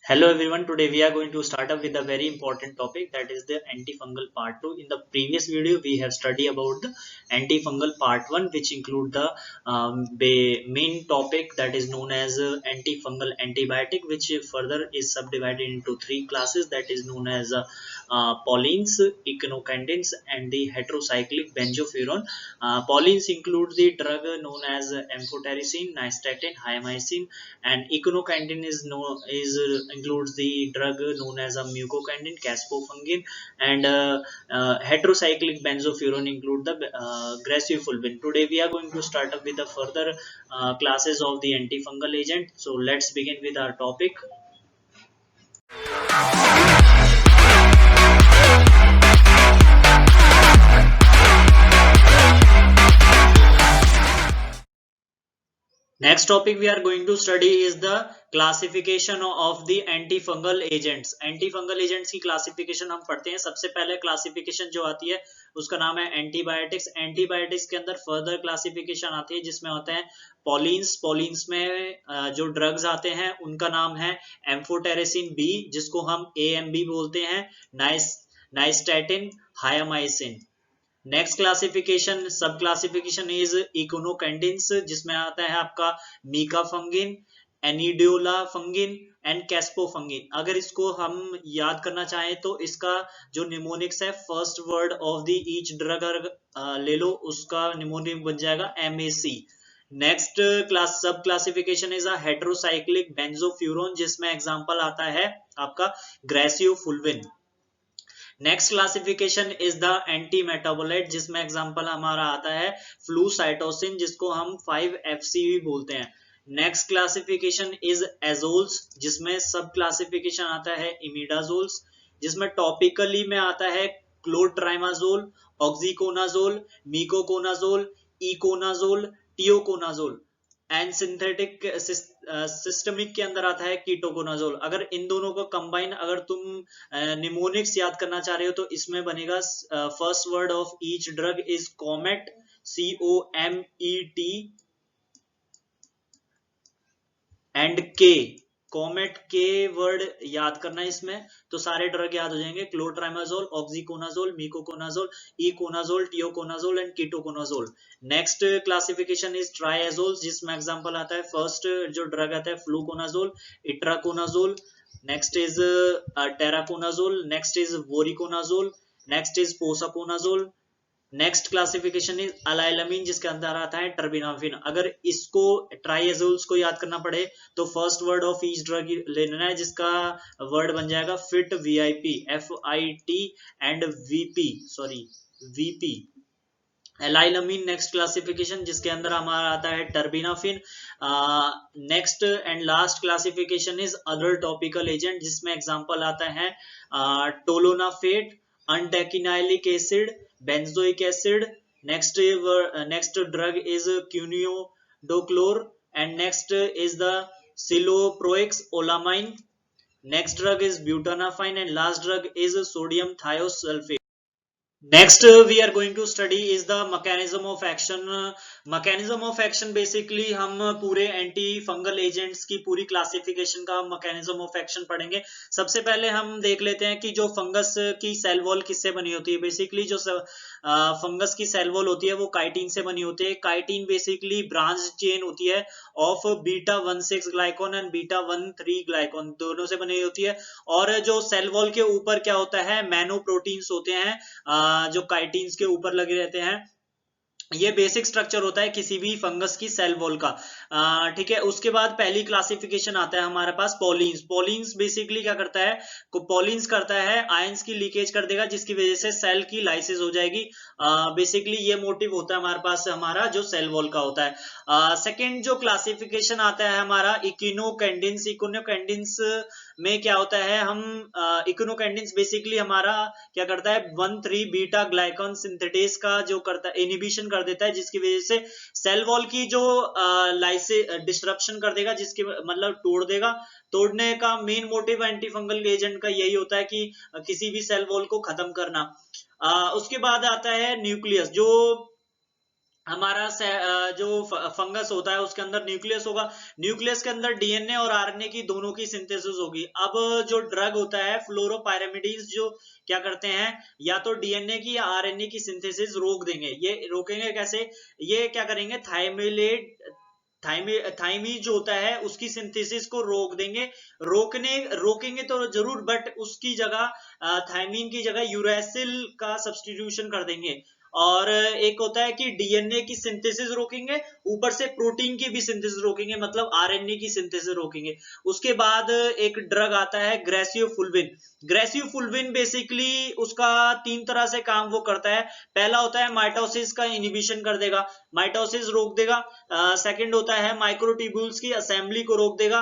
Hello everyone, today we are going to start up with a very important topic, that is the antifungal part 2. In the previous video we have studied about the antifungal part 1, which include the main topic that is known as antifungal antibiotic, which further is subdivided into three classes, that is known as paulines, echinocandins and the heterocyclic benzofuran. Paulines include the drug known as amphotericin, nystatin, hyamicin, and echinocandin includes the drug known as a mucocandin, caspofungin, and heterocyclic benzofuran include the graciofulvin. Today we are going to start up with the further classes of the antifungal agent. So let's begin with our topic. Next topic we are going to study is the classification of the antifungal agents. Antifungal agents की classification हम पढ़ते हैं. सबसे पहले classification जो आती है उसका नाम है एंटीबायोटिक्स. एंटीबायोटिक्स के अंदर फर्दर क्लासिफिकेशन आती है जिसमें होते हैं पॉलिन्स. पॉलिन्स में जो ड्रग्स आते हैं उनका नाम है एम्फोटेरेसिन बी, जिसको हम AMB बोलते हैं, नाइस्टैटिन, हायामाइसिन. नेक्स्ट क्लासिफिकेशन सब क्लासिफिकेशन इज इकोनोकैंडिन्स, जिसमें आता है आपका मीका फंगिन, एनिडियोला फंगिन एंड कैस्पोफंगिन. अगर इसको हम याद करना चाहें तो इसका जो निमोनिक्स है, first word of the each drug अगर ले लो उसका निमोनिक बन जाएगा MAC. Next class sub classification is a heterocyclic benzofuran, जिसमें एग्जांपल आता है आपका griseofulvin. Next classification is the anti metabolite, जिसमें एग्जांपल हमारा आता है फ्लूसाइटोसिन, जिसको हम 5-FCV बोलते हैं. नेक्स्ट क्लासिफिकेशन इज एजोल्स, जिसमें सब क्लासिफिकेशन आता है इमिडाजोल्स, जिसमें टॉपिकली में आता है clotrimazole, oxiconazole, miconazole, econazole, tioconazole. And synthetic systemic के अंदर आता है कीटोकोनाजोल. अगर इन दोनों को कंबाइन अगर तुम निमोनिक्स याद करना चाह रहे हो तो इसमें बनेगा first word of each drug is comet, COMET and के. कॉमेट के वर्ड याद करना है इसमें तो सारे ड्रग याद हो जाएंगे. Clotrimazole, oxiconazole, miconazole, econazole, tioconazole and ketoconazole. Next classification is triazoles, जिसमें एग्जांपल आता है फर्स्ट जो ड्रग आता है fluconazole, itraconazole. Next is terconazole. Next is voriconazole. Next is posaconazole. Next classification is allylamine, जिसके अंदर आता है टर्बिनाफिन. अगर इसको ट्राइएजोल्स को याद करना पड़े तो first word of each drug लेना है, जिसका वर्ड बन जाएगा fit, VIP, FIT and VP. Allylamine next classification, जिसके अंदर हमारा आता है terbinafine. Next and last classification is other topical agent, जिसमें एग्जांपल आता है tolnaftate, undecylenic acid, benzoic acid. Next drug is quinidochlor, and next is the ciloproix olamine. Next drug is butanafine, and last drug is sodium thiosulfate. Next we are going to study is the mechanism of action. mechanism of action basically हम पूरे anti fungal agents की पूरी classification का mechanism of action पढ़ेंगे. सबसे पहले हम देख लेते हैं कि जो फंगस की सेल वॉल किससे बनी होती है. बेसिकली जो फंगस की सेल वॉल होती है वो काइटिन से बनी होती है. काइटिन बेसिकली ब्रांच चेन होती है ऑफ β16 ग्लाइकोन एंड β13 ग्लाइकोन, दोनों से बनी होती है. और जो सेल वॉल के ऊपर क्या होता है, मैनो प्रोटीन्स होते हैं जो काइटिन्स के ऊपर लगे रहते हैं. ये बेसिक स्ट्रक्चर होता है किसी भी फंगस की सेल वॉल का. ठीक है. उसके बाद पहली क्लासिफिकेशन आता है हमारे पास पॉलिन्स. पॉलिन्स बेसिकली क्या करता है, पॉलिन्स करता है आयंस की लीकेज कर देगा, जिसकी वजह से सेल की लाइसिस हो जाएगी. बेसिकली ये मोटिव होता है हमारे पास हमारा जो सेल वॉल का होता है. सेकेंड जो क्लासिफिकेशन आता है हमारा इकिनोकैंडिन्स. इकिनोकैंडिन्स में क्या होता है, हम इकिनोकैंडिन्स बेसिकली हमारा क्या करता है 1,3 बीटा ग्लाइकॉन सिंथेटेज का जो करता है इनिबिशन कर देता है, जिसकी वजह से सेल वॉल की जो लाइसिस डिस्ट्रप्शन कर देगा, जिसके मतलब तोड़ देगा. तोड़ने का मेन मोटिव एंटीफंगल एजेंट का यही होता है कि किसी भी सेल वॉल को खत्म करना. उसके बाद आता है न्यूक्लियस. जो हमारा जो फंगस होता है उसके अंदर न्यूक्लियस होगा, न्यूक्लियस के अंदर डीएनए और आरएनए की दोनों की सिंथेसिस होगी। अब जो ड्रग होता है फ्लोरोपायरामिडीज जो क्या करते हैं, या तो डीएनए की या आरएनए की सिंथेसिस रोक देंगे। ये रोकेंगे कैसे, ये क्या करेंगे, थाइमी जो होता है उसकी सिंथेसिस को रोक देंगे। रोकेंगे तो जरूर, बट उसकी जगह थाइमीन की जगह यूरेसिल का सब्स्टिट्यूशन कर देंगे। और एक होता है कि डीएनए की सिंथेसिस रोकेंगे, ऊपर से प्रोटीन की भी सिंथेसिस रोकेंगे, मतलब आरएनए की सिंथेसिस रोकेंगे। उसके बाद एक ड्रग आता है ग्रेसियोफुल्विन। ग्रेसियोफुल्विन बेसिकली उसका 3 तरह से काम वो करता है। पहला होता है माइटोसिस का इनिबिशन कर देगा, माइटोसिस रोक देगा। सेकंड होता है माइक्रोट्यूब्यूल्स की असेंबली को रोक देगा,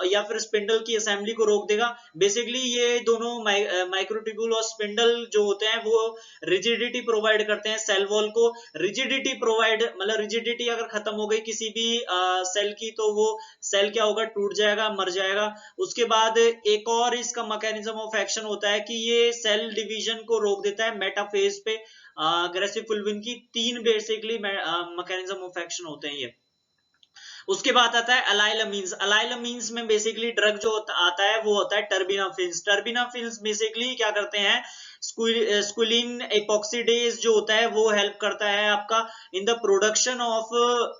या फिर स्पिंडल की असेंबली को रोक देगा। बेसिकली ये दोनों माइक्रोट्यूब्यूल और स्पिंडल जो होते हैं वो रिजिडिटी प्रोवाइड करते हैं सेल वॉल को। रिजिडिटी प्रोवाइड मतलब रिजिडिटी अगर खत्म हो गई किसी भी सेल की, तो वो सेल क्या होगा, टूट जाएगा, मर जाएगा। उसके बाद एक और इसका मैकेनिज्म ऑफ एक्शन होता है कि ये सेल डिवीजन को रोक देता है मेटाफेज पे। ग्रेसिफुल्विन की 3 बेसिकली मैकेनिज्म ऑफ एक्शन होते हैं ये। उसके बाद आता है अलाइलामीन्स। अलाइलामीन्स में बेसिकली ड्रग जो आता है वो होता है टर्बिनाफिन्स। टर्बिनाफिन्स बेसिकली क्या करते हैं, स्क्विलिन एपॉक्सीडेज जो होता है वो हेल्प करता है आपका in the production of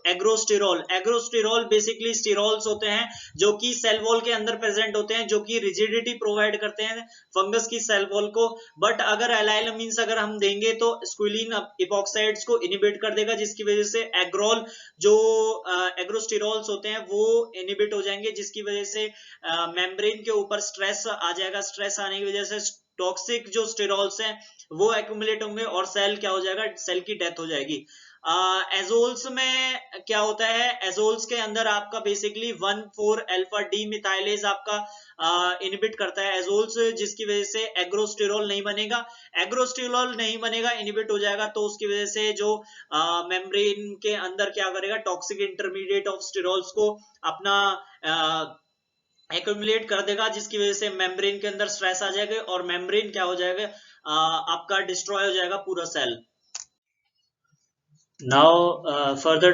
ergosterol. Ergosterol basically sterols होते हैं जो कि सेल वॉल के अंदर प्रेजेंट होते हैं, जो कि रिजिडिटी प्रोवाइड करते हैं फंगस की सेल वॉल को। बट अगर एलाइलामीन्स अगर हम देंगे तो स्क्विलिन एपॉक्साइड्स को इनिबिट कर देगा, जिसकी वजह से एग्रोल जो एग्रोस्टेरॉल्स होते हैं वो इनिबिट हो जाएंगे, जिसकी वजह से मेम्ब्रेन के ऊपर स्ट्रेस आ जाएगा। स्ट्रेस आने की वजह से टॉक्सिक जो स्टेरॉल्स हैं वो एक्यूमुलेट होंगे और सेल क्या हो जाएगा, सेल की डेथ हो जाएगी। एजोल्स में क्या होता है, एजोल्स के अंदर आपका बेसिकली 1,4 अल्फा डी मिथाइलेज आपका इनिबिट करता है एजोल्स, जिसकी वजह से एग्रोस्टेरॉल नहीं बनेगा। एग्रोस्टेरॉल नहीं बनेगा, इनिबिट हो जाएगा, तो उसकी वजह से जो मेम्ब्रेन के अंदर क्या करेगा, टॉक्सिक इंटरमीडिएट ऑफ स्टेरॉल्स को अपना एक्यूमुलेट कर देगा, जिसकी वजह से मेम्ब्रेन के अंदर स्ट्रेस आ जाएगा और मेम्ब्रेन क्या हो जाएगा, आपका डिस्ट्रॉय हो जाएगा पूरा cell. Now further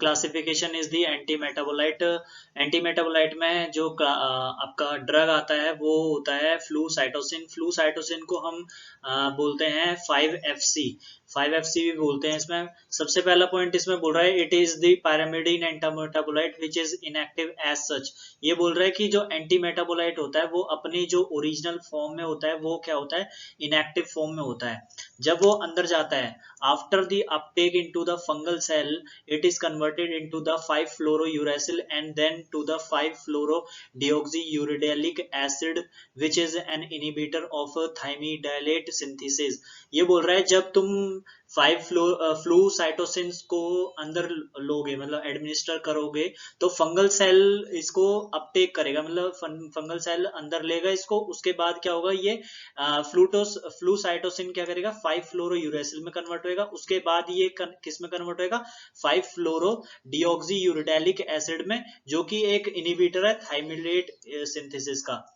classification is the anti-metabolite. Anti-metabolite में जो आपका ड्रग आता है वो होता है फ्लूसाइटोसिन। फ्लूसाइटोसिन को हम बोलते हैं 5FC। 5FC भी बोलते हैं। इसमें सबसे पहला पॉइंट इसमें बोल रहा है it is the pyrimidine antimetabolite which is inactive as such. ये बोल रहा है कि जो एंटी मेटाबोलाइट होता है वो अपनी जो ओरिजिनल फॉर्म में होता है वो क्या होता है, इनएक्टिव फॉर्म में होता है। जब वो अंदर जाता है, after the uptake into the fungal cell, it is converted into the 5-fluorouracil and then to the 5-fluorodeoxyuridylic acid, which is an inhibitor of thymidylate synthesis। ये बोल रहा है जब तुम 5-फ्लूसाइटोसिन को अंदर लोगे, मतलब एडमिनिस्टर करोगे, तो फंगल सेल इसको अपटेक करेगा, मतलब फंगल सेल अंदर लेगा इसको। उसके बाद क्या होगा, ये फ्लूसाइटोसिन क्या करेगा, 5-फ्लोरोयूरेसिल में कन्वर्ट होएगा। उसके बाद ये किस में कन्वर्ट होएगा, 5-फ्लोरोडिऑक्सीयूरिडाइलिक एसिड में, जो कि एक इनिबिटर है थाइमिलेट सिंथेसिस का।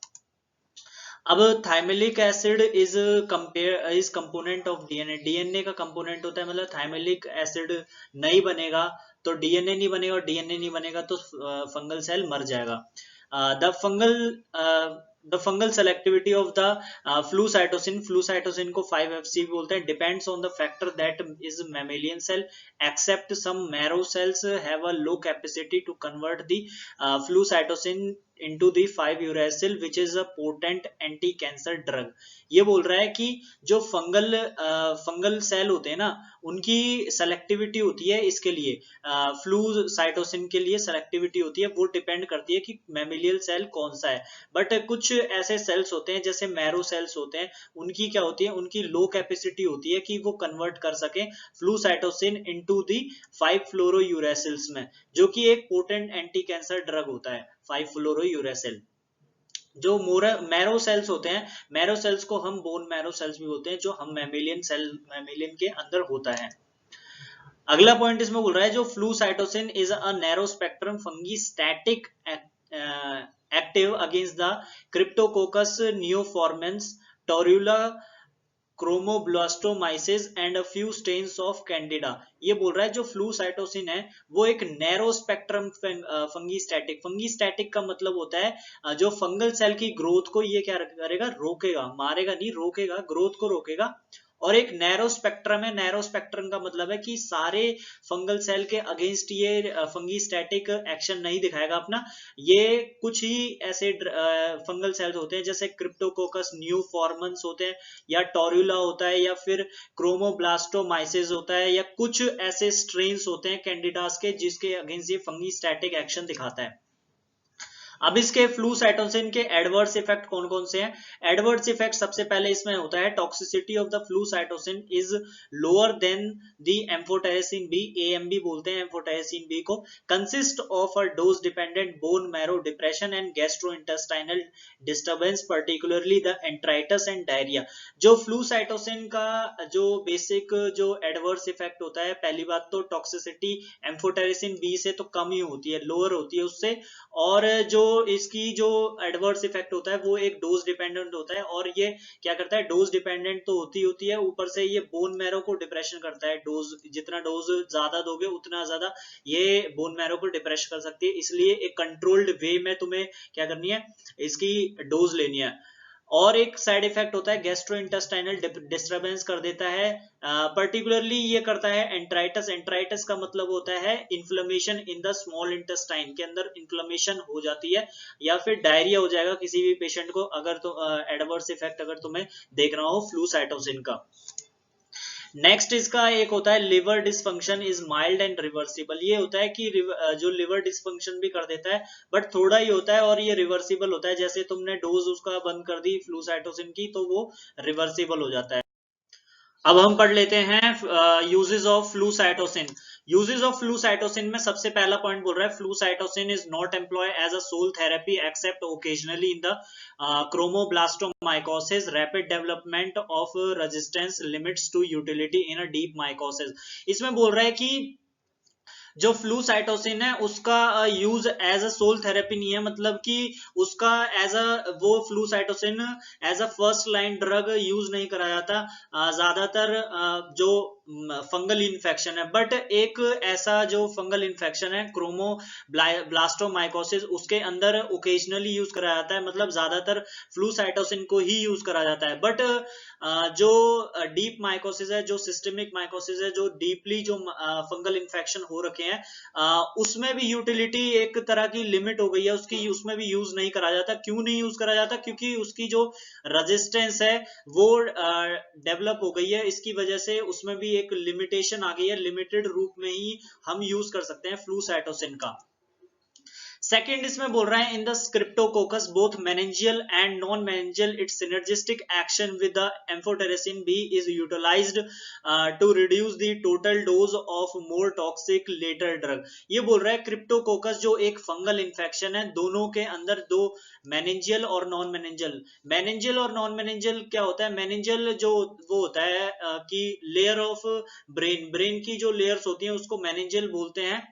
अब thymidylic acid is component of DNA. DNA का कंपोनेंट होता है, मतलब थाइमिलिक एसिड नहीं बनेगा तो डीएनए नहीं बनेगा, और डीएनए नहीं बनेगा तो फंगल सेल मर जाएगा। The fungal selectivity of the flucytosine को 5FC बोलते हैं, depends on the factor that is mammalian cell except some marrow cells have a low capacity to convert the flucytosine into the 5-uracil which is a potent anti cancer drug। ये बोल रहा है कि जो fungal cell होते हैं ना, उनकी सेलेक्टिविटी होती है इसके लिए, फ्लूसाइटोसिन के लिए सेलेक्टिविटी होती है, वो डिपेंड करती है कि मैमिलियल सेल कौन सा है। बट कुछ ऐसे सेल्स होते हैं जैसे मैरो सेल्स होते हैं, उनकी क्या होती है, उनकी लो कैपेसिटी होती है कि वो कन्वर्ट कर सके फ्लूसाइटोसिन इनटू दी 5-फ्लोरोयूरेसिल्स में, जो कि एक पोटेंट एंटी कैंसर ड्रग होता है 5-फ्लोरोयूरेसिल। जो मैरो सेल्स होते हैं, मैरो सेल्स को हम बोन मैरो सेल्स भी बोलते हैं, जो हम मैमिलियन के अंदर होता है। अगला पॉइंट इसमें बोल रहा है जो flucytosine is a narrow spectrum fungistatic active against the Cryptococcus neoformans Torula chromoblastomycosis and a few strains of Candida. ये बोल रहा है जो फ्लूसाइटोसिन है वो एक नैरो स्पेक्ट्रम फंगी स्टैटिक का मतलब होता है जो फंगल सेल की ग्रोथ को ये क्या करेगा, रोकेगा, मारेगा नहीं, रोकेगा, ग्रोथ को रोकेगा। और एक नैरो स्पेक्ट्रम है, नैरो स्पेक्ट्रम का मतलब है कि सारे फंगल सेल के अगेंस्ट ये फंगी स्टैटिक एक्शन नहीं दिखाएगा अपना। ये कुछ ही ऐसे फंगल सेल्स होते हैं जैसे क्रिप्टोकोकस न्यू फॉर्मन्स होते हैं, या टोरुला होता है, या फिर क्रोमोब्लास्टोमाइसिस होता है, या कुछ ऐसे स्ट्रेन्स होते हैं कैंडिडास के जिसके अगेंस्ट ये फंगी स्टैटिक एक्शन दिखाता है। अब इसके फ्लूसाइटोसिन के एडवर्स इफेक्ट कौन कौन से हैं? एडवर्स इफेक्ट सबसे पहले इसमें होता है toxicity of the flucytosine is lower than the amphotericin B, AMB बोलते हैं एम्फोटेरेसिन बी को, consist of a dose dependent bone marrow depression and gastrointestinal disturbance, particularly the enteritis and diarrhoea. जो flucytosine का जो बेसिक जो adverse effect होता है, पहली बात तो टॉक्सिसिटी एम्फोटेरेसिन बी से तो कम ही होती है, लोअर होती है उससे, और जो इसकी जो एडवर्स इफेक्ट होता है वो एक डोज डिपेंडेंट होता है, और ये क्या करता है, डोज डिपेंडेंट तो होती है, ऊपर से ये बोन मैरो को डिप्रेशन करता है। डोज जितना डोज ज्यादा दोगे उतना ज्यादा ये बोन मैरो को डिप्रेस कर सकती है, इसलिए एक कंट्रोल्ड वे में तुम्हें क्या करनी है, इसकी डोज लेनी है। और एक साइड इफेक्ट होता है गैस्ट्रोइंटेस्टाइनल डिस्टरबेंस कर देता है, पर्टिकुलरली ये करता है एंट्राइटिस। एंट्राइटिस का मतलब होता है inflammation in the small intestine, के अंदर इन्फ्लेमेशन हो जाती है, या फिर डायरिया हो जाएगा किसी भी पेशेंट को, अगर तो एडवर्स इफेक्ट अगर तुम्हें देखना हो फ्लूसाइटोसिन का। नेक्स्ट इसका एक होता है liver dysfunction is mild and reversible. ये होता है कि जो लिवर डिसफंक्शन भी कर देता है, बट थोड़ा ही होता है, और ये रिवर्सिबल होता है। जैसे तुमने डोज उसका बंद कर दी फ्लूसाइटोसिन की तो वो रिवर्सिबल हो जाता है। अब हम पढ़ लेते हैं uses of flucytosine. Uses of flucytosine में सबसे पहला पॉइंट बोल रहा है flucytosine is not employ as a sole therapy except occasionally in the chromoblastomycosis, rapid development of resistance limits to utility in a deep mycosis. इसमें बोल रहा है कि जो फ्लूसाइटोसिन है उसका use as a sole therapy नहीं है, मतलब कि उसका एज अ वो flucytosine as a first line drug use नहीं करा जाता ज्यादातर जो फंगल इन्फेक्शन है। बट एक ऐसा जो फंगल इन्फेक्शन है क्रोमो ब्लास्टोमाइकोसिस, उसके अंदर ओकेजनली यूज करा जाता है, मतलब ज्यादातर फ्लूसाइटोसिन को ही यूज करा जाता है। बट जो डीप माइकोसिस है, जो सिस्टमिक माइकोसिस है, जो डीपली जो फंगल इन्फेक्शन हो रखे हैं, उसमें भी यूटिलिटी एक तरह की लिमिट हो गई है उसकी, उसमें भी यूज नहीं करा जाता। क्यों नहीं यूज करा जाता? क्योंकि उसकी जो रेजिस्टेंस है वो डेवलप हो गई है, इसकी वजह से उसमें भी एक लिमिटेशन आ गई है, लिमिटेड रूप में ही हम यूज कर सकते हैं फ्लूसाइटोसिन का। सेकेंड इसमें बोल रहा है in the Cryptococcus both meningeal and non meningeal its synergistic action with the amphotericin B is utilized to reduce the total dose of more toxic latter drug. ये बोल रहा है क्रिप्टोकोकस जो एक फंगल इन्फेक्शन है, दोनों के अंदर दो मेनिंजियल और नॉन मेनिंजियल। मेनिंजियल और नॉन मेनिंजियल क्या होता है? मेनिंजियल जो वो होता है कि लेयर ऑफ ब्रेन की जो लेयर्स होती हैं उसको मेनिंजियल बोलते हैं।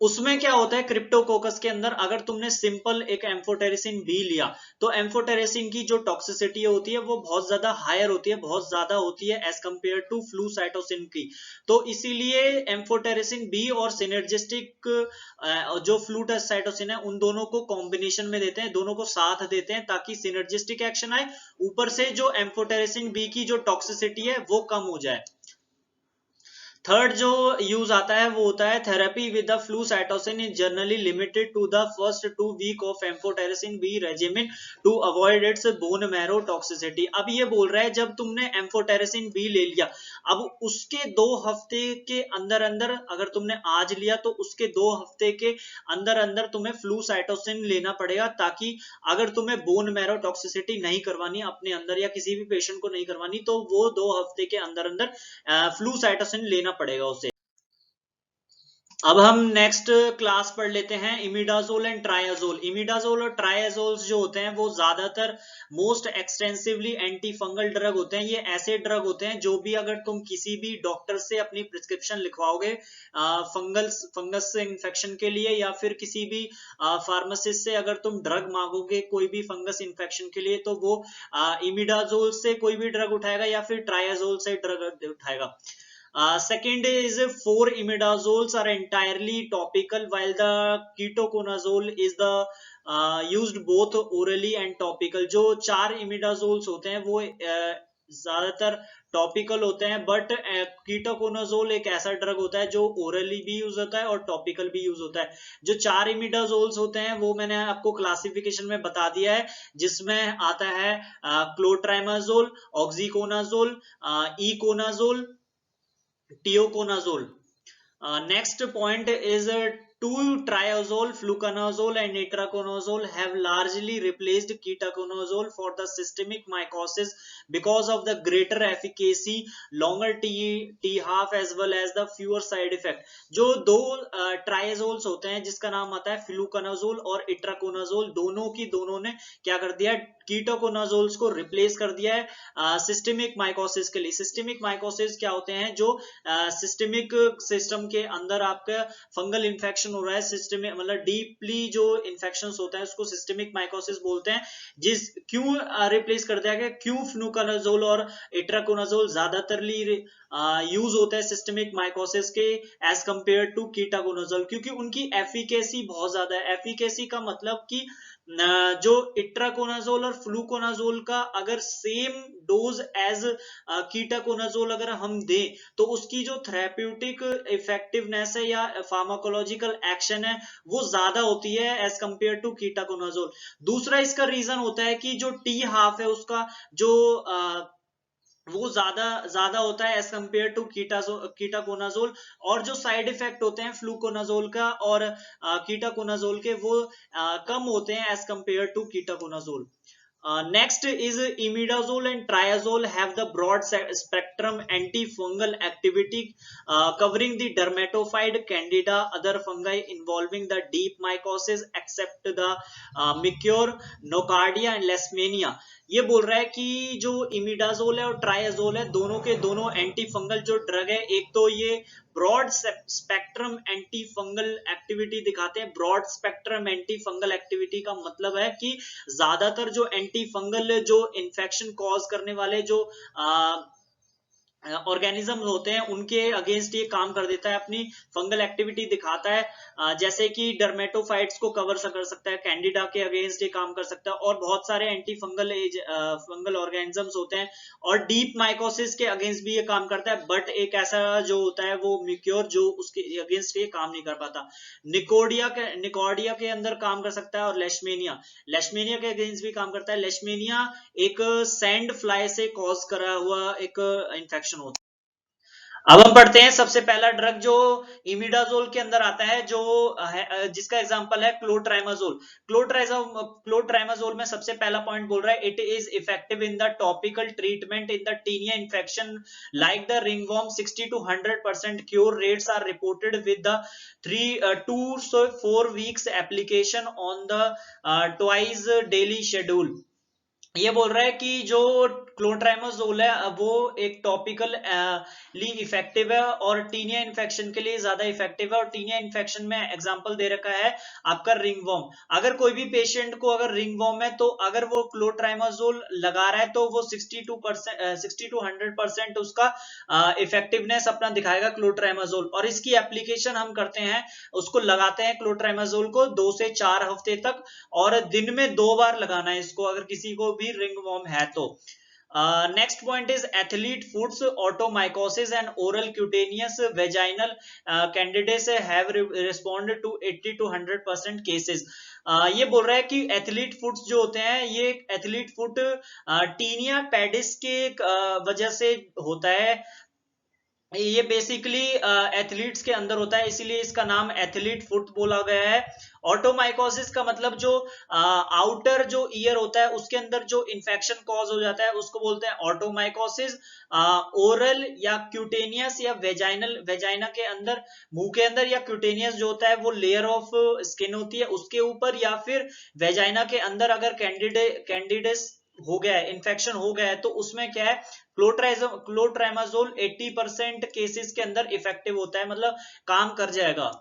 उसमें क्या होता है क्रिप्टोकोकस के अंदर, अगर तुमने सिंपल एक एम्फोटेरेसिन बी लिया तो एम्फोटेरेसिन की जो टॉक्सिसिटी होती है वो बहुत ज्यादा हायर होती है, बहुत ज्यादा होती है एज कंपेयर टू फ्लूसाइटोसिन की। तो इसीलिए एम्फोटेरेसिन बी और सिनर्जिस्टिक जो फ्लूसाइटोसिन है उन दोनों को कॉम्बिनेशन में देते हैं, दोनों को साथ देते हैं ताकि सिनर्जिस्टिक एक्शन आए, ऊपर से जो एम्फोटेरेसिन बी की जो टॉक्सिसिटी है वो कम हो जाए। थर्ड जो यूज आता है वो होता है therapy with the flucytosine is generally limited to the first 2 week of amphotericin B regimen to avoid its bone marrow toxicity. अब ये बोल रहा है जब तुमने एम्फोटेरेसिन बी ले लिया, अब उसके 2 हफ्ते के अंदर अंदर, अगर तुमने आज लिया तो उसके 2 हफ्ते के अंदर अंदर तुम्हें फ्लूसाइटोसिन लेना पड़ेगा, ताकि अगर तुम्हें बोन मैरो टॉक्सिसिटी नहीं करवानी अपने अंदर या किसी भी पेशेंट को नहीं करवानी तो वो 2 हफ्ते के अंदर अंदर फ्लूसाइटोसिन लेना पड़ेगा उसे। अब हम नेक्स्ट क्लास पढ़ लेते हैं इमिडाजोल एंड ट्रायाजोल। इमिडाजोल और ट्रायाजोल जो होते हैं वो ज्यादातर most extensively anti fungal drug होते हैं। ये ऐसे ड्रग होते हैं जो भी अगर तुम किसी भी डॉक्टर से अपनी प्रिस्क्रिप्शन लिखवाओगे फंगस से इन्फेक्शन के लिए, या फिर किसी भी फार्मासिस्ट से अगर तुम ड्रग मांगोगे कोई भी फंगस इन्फेक्शन के लिए, तो वो इमिडाजोल से कोई भी ड्रग उठाएगा या फिर ट्रायाजोल से ड्रग उठाएगा। Second is 4 imidazoles are entirely topical, while the ketoconazole is the used both orally and topical. जो 4 imidazoles होते हैं वो ज्यादातर टॉपिकल होते हैं, बट कीटोकोनाजोल एक ऐसा ड्रग होता है जो ओरली भी यूज होता है और टॉपिकल भी यूज होता है। जो 4 इमिडाजोल्स होते हैं वो मैंने आपको क्लासिफिकेशन में बता दिया है, जिसमें आता है clotrimazole, oxiconazole, econazole, tioconazole. Next point is 2-triazole, fluconazole and itraconazole have largely replaced ketoconazole for the systemic mycosis because of the greater efficacy, longer T-half as well as the fewer side effect. जो दो ट्राइजोल्स होते हैं जिसका नाम आता है fluconazole और itraconazole, दोनों की दोनों ने क्या कर दिया, कीटोकोनाजोल्स को रिप्लेस कर दिया है सिस्टेमिक माइकोसिस के लिए। सिस्टेमिक माइकोसिस क्या होते हैं, जो सिस्टेमिक सिस्टम के अंदर आपका फंगल इन्फेक्शन हो रहा है, सिस्टम में मतलब डीपली जो इन्फेक्शंस होता है उसको सिस्टेमिक माइकोसिस बोलते हैं। जिस क्यों रिप्लेस कर दिया गया, क्यों फ्लूकोनाजोल और इट्राकोनाजोल ज्यादातरली यूज होता है सिस्टेमिक माइकोसिस के एज कंपेयर टू कीटाकोनाजोल, क्योंकि उनकी एफिकेसी बहुत ज्यादा है। एफिकेसी का मतलब कि जो इट्राकोनाजोल और फ्लूकोनाजोल का अगर सेम डोज एज कीटाकोनाजोल अगर हम दें तो उसकी जो थेरेप्यूटिक इफेक्टिवनेस है या फार्माकोलॉजिकल एक्शन है वो ज्यादा होती है एज कंपेयर टू कीटाकोनाजोल। दूसरा इसका रीजन होता है कि जो टी हाफ है उसका जो वो ज्यादा ज्यादा होता है एज कंपेयर टू कीटाकोनाजोल, और जो साइड इफेक्ट होते हैं फ्लूकोनाजोल का और कीटाकोनाजोल के वो कम होते हैं as compare to ketoconazole. Next is imidazole and triazole have the broad spectrum antifungal activity covering the dermatophyte, candida, other fungi involving the deep mycosis except the mycure, nocardia and leishmania। ये बोल रहा है कि जो imidazole है और ट्रायाजोल है दोनों के दोनों एंटी फंगल जो ड्रग है, एक तो ये broad spectrum anti fungal activity दिखाते हैं। Broad spectrum anti fungal activity का मतलब है कि ज्यादातर जो एंटी फंगल जो इन्फेक्शन कॉज करने वाले जो ऑर्गेनिज्म होते हैं उनके अगेंस्ट ये काम कर देता है, अपनी फंगल एक्टिविटी दिखाता है। जैसे कि डर्मेटोफाइट्स को कवर कर सकता है, कैंडिडा के अगेंस्ट ये काम कर सकता है, और बहुत सारे एंटी फंगल ऑर्गेनिजम्स होते हैं, और डीप माइकोसिस के अगेंस्ट भी ये काम करता है। बट एक ऐसा जो होता है वो म्यूक्योर जो उसके अगेंस्ट ये काम नहीं कर पाता। निकोडिया के अंदर काम कर सकता है, और लेशमेनिया के अगेंस्ट भी काम करता है। लेशमेनिया एक सैंड फ्लाई से कॉज करा हुआ एक इन्फेक्शन होता है। अब हम पढ़ते हैं सबसे पहला ड्रग जो इमिडाजोल के अंदर आता है, जो है जिसका एग्जांपल है क्लोट्राइमाजोल। क्लोट्राइमाजोल में सबसे पहला पॉइंट बोल रहा है, it is effective in the topical treatment in the tinea infection like the ringworm. 60 to 100% cure rates are reported with the 2 to 4 weeks application on the twice daily schedule. ये बोल रहा है कि जो क्लोट्राइमाजोल है वो एक टॉपिकल ली effective है और टीनिया इन्फेक्शन के लिए ज्यादा इफेक्टिव है। और टीनिया इन्फेक्शन में एग्जांपल दे रखा है आपका रिंगवॉर्म। अगर कोई भी पेशेंट को अगर रिंगवॉर्म है तो अगर वो क्लोट्राइमाजोल लगा रहा है तो वो 60 to 100% उसका इफेक्टिवनेस अपना दिखाएगा क्लोट्राइमाजोल। और इसकी एप्लीकेशन हम करते हैं, उसको लगाते हैं क्लोट्राइमाजोल को 2 से 4 हफ्ते तक, और दिन में 2 बार लगाना है इसको अगर किसी को भी रिंगवॉर्म है तो। Next point is athlete foods, automycosis and oral cutaneous vaginal candidates have responded to 80 to 100% cases। ये बोल रहा है कि एथलीट फूड्स जो होते हैं ये एथलीट फूड टीनिया पेडिस के वजह से होता है, ये बेसिकली एथलीट्स के अंदर होता है, इसीलिए इसका नाम एथलीट फुट बोला गया है। ऑटोमाइकोसिस का मतलब जो आउटर जो ईयर होता है उसके अंदर जो इन्फेक्शन कॉज हो जाता है उसको बोलते हैं ऑटोमाइकोसिस। ओरल या क्यूटेनियस या वेजाइना के अंदर, मुंह के अंदर, या क्यूटेनियस जो होता है वो लेयर ऑफ स्किन होती है उसके ऊपर, या फिर वेजाइना के अंदर अगर कैंडिडेस हो गया है, इन्फेक्शन हो गया है, तो उसमें क्या है, क्लोट्राइमाजोल 80% केसेस के अंदर इफेक्टिव होता है, मतलब काम कर जाएगा।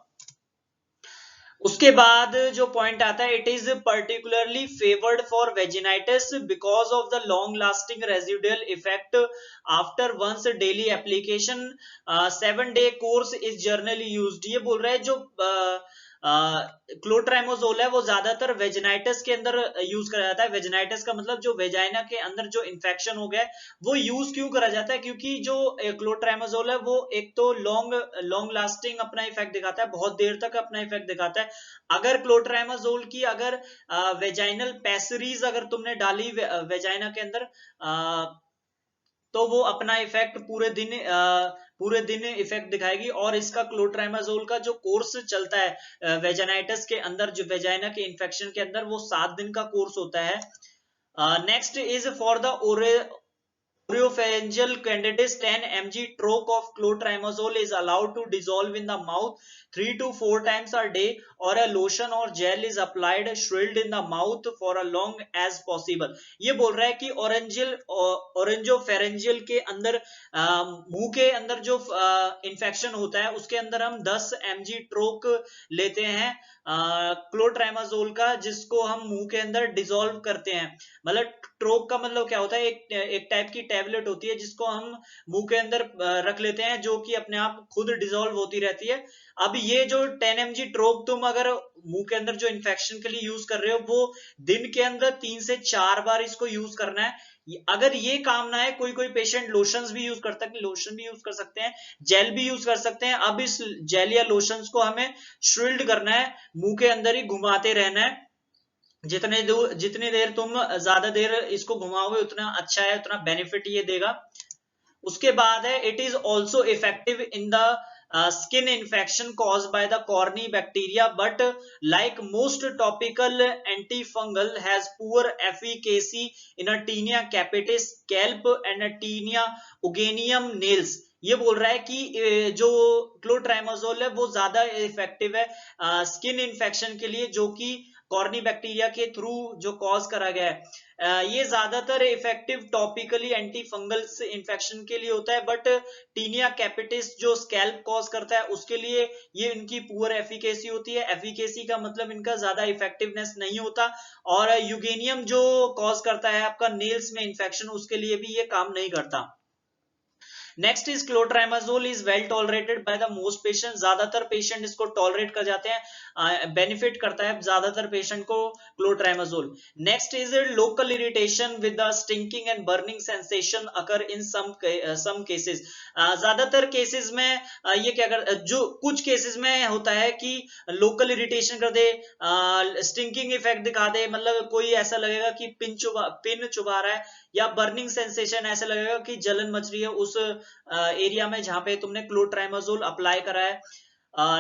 उसके बाद जो पॉइंट आता है, it is particularly favoured for vaginitis because of the long lasting residual effect after once daily application. 7-day course is generally used. ये बोल रहा है जो क्लोट्राइमोजोल है वो ज्यादातर वेजिनाइटिस के अंदर यूज करा जाता है। वेजिनाइटिस का मतलब जो वेजाइना के अंदर जो इन्फेक्शन हो गया है वो यूज क्यों करा जाता है, क्योंकि जो क्लोट्राइमोजोल है वो एक तो लॉन्ग लास्टिंग अपना इफेक्ट दिखाता है, बहुत देर तक अपना इफेक्ट दिखाता है। अगर क्लोट्राइमोजोल की अगर वेजाइनल पैसरीज अगर तुमने डाली वेजाइना के अंदर, तो वो अपना इफेक्ट पूरे दिन इफेक्ट दिखाएगी। और इसका क्लोट्राइमाजोल का जो कोर्स चलता है वेजानाइटिस के अंदर, जो वेजाइना के इन्फेक्शन के अंदर, वो 7 दिन का कोर्स होता है। Next is for the oropharyngeal candidiasis, 10 mg troche of clotrimazole is allowed to dissolve in the mouth 3 to 4 times a day, or a lotion or gel is applied shrilled in the mouth for as long as possible। ये बोल रहा है कि ओरेंजोफेरेंजियल के अंदर मुंह के अंदर जो इन्फेक्शन होता है उसके अंदर हम 10 mg ट्रोक लेते हैं क्लोट्राइमाजोल का, जिसको हम मुंह के अंदर डिसॉल्व करते हैं। मतलब ट्रोक का मतलब क्या होता है, एक टाइप की टैबलेट होती है जिसको हम मुंह के अंदर रख लेते हैं, जो कि अपने आप खुद डिसॉल्व होती रहती है। अब ये जो 10 mg ट्रोक तुम अगर मुंह के अंदर जो इन्फेक्शन के लिए यूज कर रहे हो, वो दिन के अंदर 3 से 4 बार इसको यूज करना है। अगर ये काम ना है, कोई कोई पेशेंट लोशंस भी यूज करता है, लोशन भी यूज कर सकते हैं, जेल भी यूज कर सकते हैं। अब इस जेल या लोशंस को हमें श्रिल्ड करना है, मुंह के अंदर ही घुमाते रहना है। जितनी देर तुम ज्यादा देर इसको घुमाओगे उतना अच्छा है, उतना बेनिफिट ये देगा। उसके बाद है, it is also effective in the skin infection caused by the corny bacteria, but like most topical antifungal has poor efficacy in a tinea capitis, scalp and a tinea eugeneum nails। ये बोल रहा है कि जो clotrimazole है वो ज्यादा effective है स्किन इन्फेक्शन के लिए, जो कि कॉर्नी बैक्टीरिया के थ्रू जो कॉज करा गया है। ये ज्यादातर effective topically anti fungal infection के लिए होता है, बट टीनिया कैपिटिस जो स्कैल्प कॉज करता है उसके लिए ये इनकी पुअर एफिकेसी होती है। एफिकेसी का मतलब इनका ज्यादा इफेक्टिवनेस नहीं होता। और यूगेनियम जो कॉज करता है आपका नेल्स में इन्फेक्शन, उसके लिए भी ये काम नहीं करता। Next is clotrimazole is well tolerated by the most patient. ज्यादातर पेशेंट इसको टॉलरेट कर जाते हैं, बेनिफिट करता है ज्यादातर पेशेंट को clotrimazole. Next is local irritation with the stinking and burning sensation occur in some cases. ज्यादातर केसेस में ये क्या कर, जो कुछ केसेस में होता है कि लोकल इरिटेशन कर दे, स्टिंकिंग इफेक्ट दिखा दे, मतलब कोई ऐसा लगेगा कि पिन चुभा रहा है, या बर्निंग सेंसेशन ऐसे लगेगा कि जलन मच रही है उस एरिया में जहां पे तुमने क्लोट्राइमाजोल अप्लाई करा है।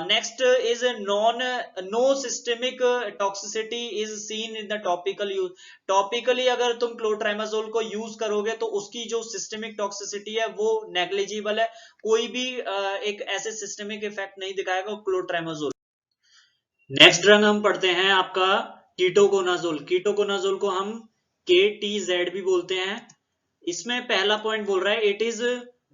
Next is no systemic toxicity is seen in the topical use. Topically अगर तुम क्लोट्राइमाजोल को यूज करोगे तो उसकी जो सिस्टमिक टॉक्सिसिटी है वो नेग्लिजिबल है, कोई भी एक ऐसे सिस्टमिक इफेक्ट नहीं दिखाएगा क्लोट्राइमाजोल। नेक्स्ट ड्रग हम पढ़ते हैं आपका कीटोकोनाजोल। कीटोकोनाजोल को हम KTZ भी बोलते हैं। इसमें पहला पॉइंट बोल रहा है, it is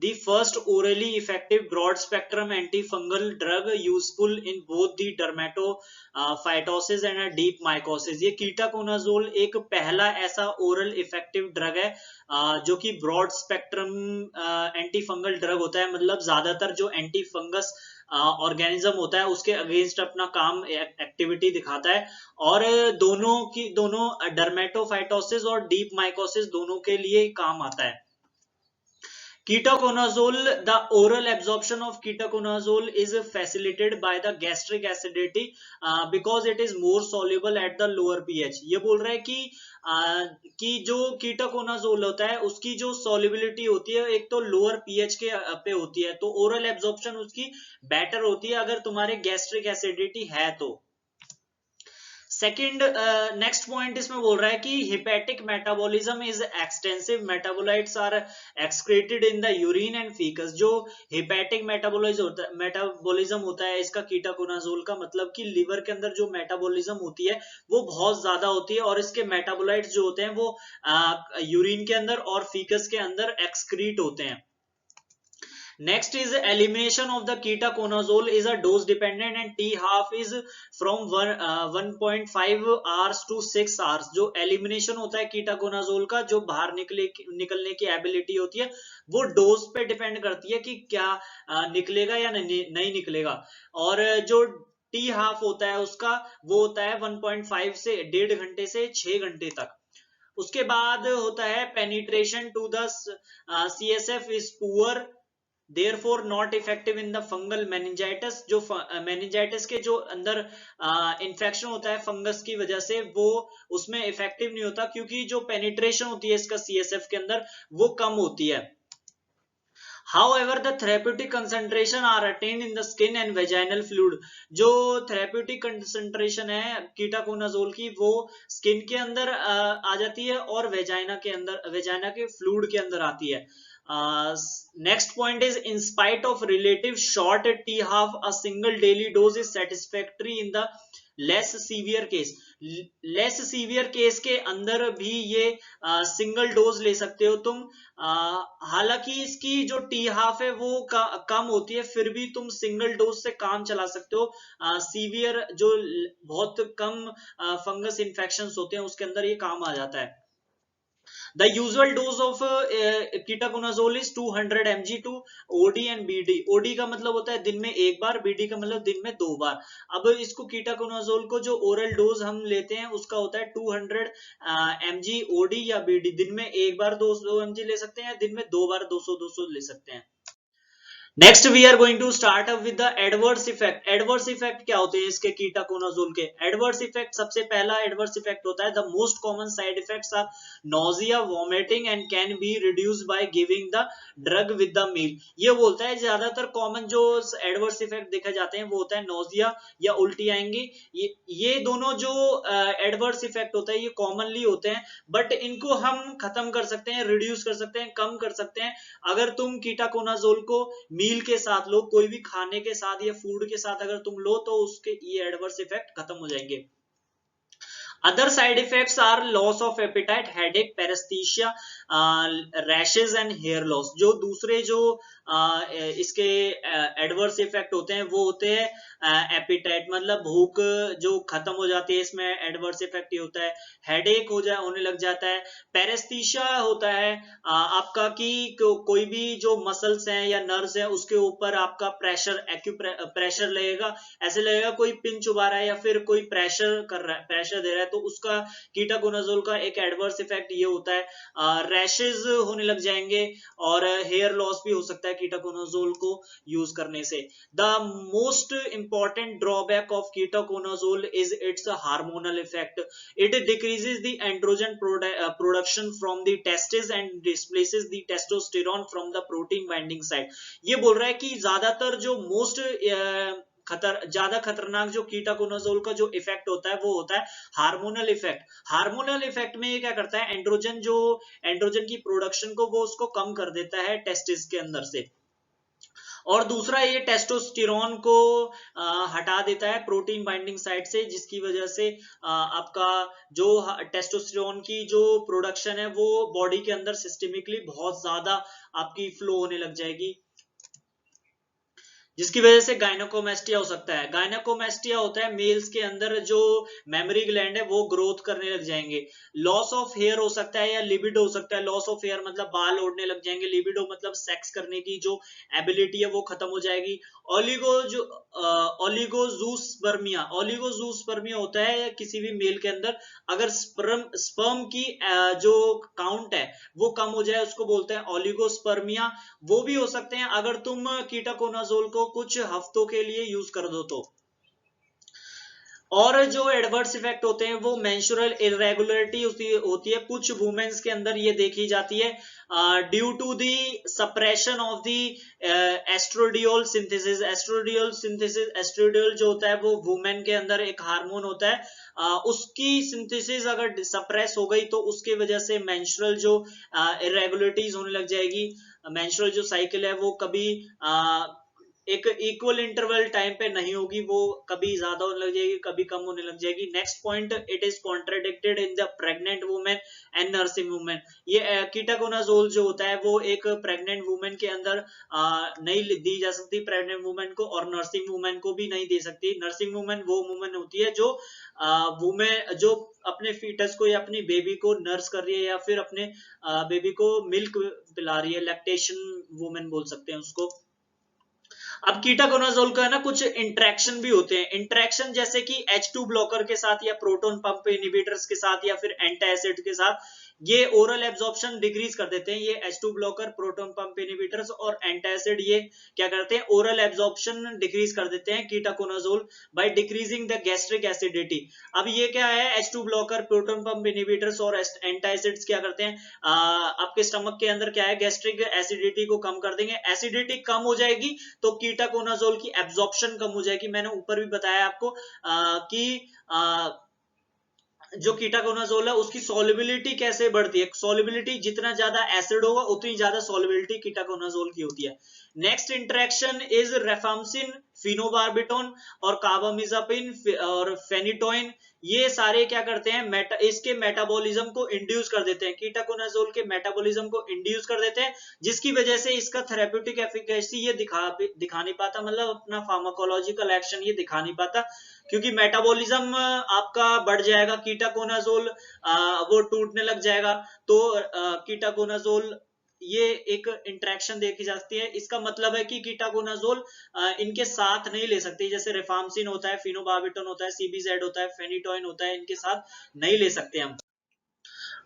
the first orally effective broad spectrum anti fungal drug useful in both the dermatophytosis and deep mycosis. ये कीटोकोनाजोल एक पहला ऐसा ओरल इफेक्टिव ड्रग है जो कि broad spectrum anti fungal drug होता है, मतलब ज्यादातर जो एंटी फंगस ऑर्गेनिज्म होता है उसके अगेंस्ट अपना काम एक्टिविटी दिखाता है। और दोनों डर्मेटोफाइटोसिस और डीप माइकोसिस दोनों के लिए काम आता है। Ketoconazole, the oral absorption of ketoconazole is facilitated by the gastric acidity because it is more soluble at the lower pH. ये बोल रहा है कि जो कीटोकोनाजोल होता है उसकी जो सॉल्युबिलिटी होती है एक तो लोअर पीएच के पे होती है, तो ओरल एब्जॉर्प्शन उसकी बेटर होती है अगर तुम्हारे गैस्ट्रिक एसिडिटी है तो। सेकंड नेक्स्ट पॉइंट इसमें बोल रहा है कि hepatic metabolism is extensive, metabolites are excreted in the urine and faeces. जो हिपैटिक मेटाबॉलिज्म होता है इसका कीटोकोनाजोल का मतलब कि लीवर के अंदर जो मेटाबॉलिज्म होती है वो बहुत ज्यादा होती है और इसके मेटाबोलाइट्स जो होते हैं वो यूरिन के अंदर और फीकस के अंदर एक्सक्रीट होते हैं। Next is elimination of the ketoconazole is a dose dependent and T half is from 1.5 hours to 6 hours। जो elimination होता है कीटाकोनाजोल का, जो बाहर निकलने की एबिलिटी होती है वो डोज पे डिपेंड करती है कि क्या निकलेगा या नहीं निकलेगा। और जो टी हाफ होता है उसका वो होता है 1.5 से 1.5 घंटे से 6 घंटे तक। उसके बाद होता है penetration to the CSF is poor, therefore not effective in the fungal meningitis। जो meningitis के जो अंदर इंफेक्शन होता है फंगस की वजह से वो उसमें इफेक्टिव नहीं होता क्योंकि जो पेनिट्रेशन होती है इसका CSF के अंदर वो कम होती है। However, the therapeutic concentration are attained in the skin and vaginal fluid। जो therapeutic concentration है कीटाकोनाजोल की वो स्किन के अंदर आ जाती है और वेजाइना के अंदर, वेजाइना के फ्लूइड के अंदर आती है। Next point is in spite of relative short T half, a single daily dose is satisfactory in the less severe case. Less severe case के अंदर भी ये सिंगल डोज ले सकते हो तुम। हालांकि इसकी जो टी हाफ है वो कम होती है, फिर भी तुम सिंगल डोज से काम चला सकते हो। सीवियर जो बहुत कम फंगस इन्फेक्शंस होते हैं उसके अंदर ये काम आ जाता है। The usual dose of ketoconazole is 200 mg to OD and BD। OD का मतलब होता है दिन में एक बार, BD का मतलब दिन में 2 बार। अब इसको कीटाकोनाजोल को जो ओरल डोज हम लेते हैं उसका होता है 200 mg OD या BD। दिन में एक बार 200 mg ले सकते हैं या दिन में 2 बार 200 ले सकते हैं। Next we are going to start up with the adverse effect. Adverse effect क्या होते हैं इसके कीटाकोनाजोल के? एडवर्स इफेक्ट, सबसे पहला एडवर्स इफेक्ट होता है the most common side effects are nausea, vomiting and can be reduced by giving the drug with the meal. ये बोलता है ज्यादातर कॉमन जो एडवर्स इफेक्ट देखे जाते हैं वो होता है नोजिया या उल्टी आएंगी। ये दोनों जो एडवर्स इफेक्ट होता है ये कॉमनली होते हैं, बट इनको हम खत्म कर सकते हैं, रिड्यूस कर सकते हैं, कम कर सकते हैं अगर तुम कीटाकोनाजोल को मील के साथ लो, कोई भी खाने के साथ या फूड के साथ अगर तुम लो तो उसके ये एडवर्स इफेक्ट खत्म हो जाएंगे। Other side effects are loss of appetite, headache, paresthesia, rashes and hair loss. जो दूसरे जो इसके एडवर्स इफेक्ट होते हैं वो होते हैं एपिटाइट, मतलब भूख जो खत्म हो जाती है, इसमें एडवर्स इफेक्ट ये होता है। हेडेक होने लग जाता है। पैरेस्थीसिया होता है आपका कि कोई भी जो मसल्स हैं या नर्व्स हैं उसके ऊपर आपका प्रेशर, प्रेशर लगेगा, ऐसे लगेगा कोई पिन चुबा रहा है या फिर कोई प्रेशर कर रहा है, प्रेशर दे रहा है, तो उसका कीटाकोनाजोल का एक एडवर्स इफेक्ट ये होता है। रैशेस होने लग जाएंगे और हेयर लॉस भी हो सकता है कीटाकोनाजोल को यूज करने से। The most important drawback of ketoconazole is its hormonal effect. It decreases the androgen production from the testis and displaces the testosterone from the protein binding site. ये बोल रहा है कि ज्यादातर जो ज्यादा खतरनाक जो कीटाकोनाजोल का जो इफेक्ट होता है वो होता है हार्मोनल इफेक्ट। हार्मोनल इफेक्ट में ये क्या करता है, एंड्रोजन की प्रोडक्शन को वो उसको कम कर देता है टेस्टिस के अंदर से, और दूसरा ये टेस्टोस्टेरोन को हटा देता है प्रोटीन बाइंडिंग साइट से, जिसकी वजह से आपका जो टेस्टोस्टेरोन की जो प्रोडक्शन है वो बॉडी के अंदर सिस्टेमिकली बहुत ज्यादा आपकी फ्लो होने लग जाएगी। जिसकी वजह से गायनेकोमेस्टिया हो सकता है। गायनेकोमेस्टिया होता है मेल्स के अंदर जो मेमोरी ग्लैंड है वो ग्रोथ करने लग जाएंगे। लॉस ऑफ हेयर हो सकता है या लिबिडो हो सकता है। लॉस ऑफ हेयर मतलब बाल उड़ने लग जाएंगे, लिबिडो मतलब सेक्स करने की जो एबिलिटी है वो खत्म हो जाएगी। ओलिगोजूस्पर्मिया, ओलिगोजूस्पर्मिया होता है किसी भी मेल के अंदर अगर स्पर्म की जो काउंट है वो कम हो जाए, उसको बोलते हैं ओलिगोस्पर्मिया। वो भी हो सकते हैं अगर तुम कीटाकोनाजोल को कुछ हफ्तों के लिए यूज कर दो तो। और जो एडवर्स इफेक्ट होते हैं वो मेंस्ट्रुअल इरेगुलरिटी होती है कुछ वुमेन्स के अंदर, ये देखी जाती है due to the suppression of the estradiol synthesis. Estradiol synthesis, estradiol जो होता है वो वुमेन के अंदर एक हार्मोन होता है, उसकी सिंथेसिस अगर सप्रेस हो गई तो उसके वजह से मेंस्ट्रुअल जो इरेगुलरिटीज होने लग जाएगी। मेंस्ट्रुअल जो साइकिल है वो कभी एक इक्वल इंटरवल टाइम पे नहीं होगी, वो कभी ज्यादा होने लग जाएगी कभी कम होने लग जाएगी। Next point, it is contradicted in the pregnant women and nursing women. ये कीटाकोनाजोल जो होता है वो एक प्रेग्नेंट वुमेन के अंदर नहीं दी जा सकती, प्रेग्नेंट वुमेन को, और नर्सिंग वुमेन को भी नहीं दे सकती। नर्सिंग वुमेन वो वुमेन होती है जो वुमेन जो अपने फीटस को या अपनी बेबी को नर्स कर रही है या फिर अपने बेबी को मिल्क पिला रही है, लैक्टेशन वुमेन बोल सकते हैं उसको। अब कीटाकोनाजोल का है ना कुछ इंटरेक्शन भी होते हैं। इंटरेक्शन जैसे कि H2 ब्लॉकर के साथ या प्रोटोन पंप इनहिबिटर्स के साथ या फिर एंटासिड के साथ ये ओरल एब्जॉर्प्शन डिक्रीज कर देते हैं। ये H2 blocker, proton pump inhibitors और एंटासिड ये क्या करते हैं, ओरल एब्जॉर्प्शन डिक्रीज कर देते हैं ketoconazole by decreasing the gastric acidity. अब ये क्या है, H2 blocker, proton pump inhibitors और एंटासिड्स क्या करते हैं, आपके स्टमक के अंदर क्या है, गैस्ट्रिक एसिडिटी को कम कर देंगे। एसिडिटी कम हो जाएगी तो कीटाकोनाजोल की एब्जॉर्प्शन कम हो जाएगी। मैंने ऊपर भी बताया आपको कि जो कीटाकोनाजोल है उसकी सॉल्युबिलिटी कैसे बढ़ती है, सॉल्युबिलिटी जितना ज्यादा एसिड होगा उतनी ज्यादा सॉल्युबिलिटी कीटाकोनाजोल की होती है। नेक्स्ट इंटरेक्शन इज रेफाम्सिन, फिनोबार्बिटोन और कार्बामिजापिन और फेनिटोइन। ये सारे क्या करते हैं, इसके मेटाबॉलिज्म को इंड्यूस कर देते हैं, कीटाकोनाजोल के मेटाबॉलिज्म को इंड्यूस कर देते हैं, जिसकी वजह से इसका थेरेप्यूटिक एफिकेसी ये दिखा नहीं पाता, मतलब अपना फार्माकोलॉजिकल एक्शन ये दिखा नहीं पाता, क्योंकि मेटाबॉलिज्म आपका बढ़ जाएगा। कीटाकोनाजोल वो टूटने लग जाएगा। तो कीटाकोनाजोल ये एक इंटरेक्शन देखी जाती है। इसका मतलब है कि कीटाकोनाजोल इनके साथ नहीं ले सकते, जैसे रिफाम्सिन होता है, फिनोबार्बिटोन होता है, सीबीजेड होता है, फेनिटोइन होता है, इनके साथ नहीं ले सकते हम।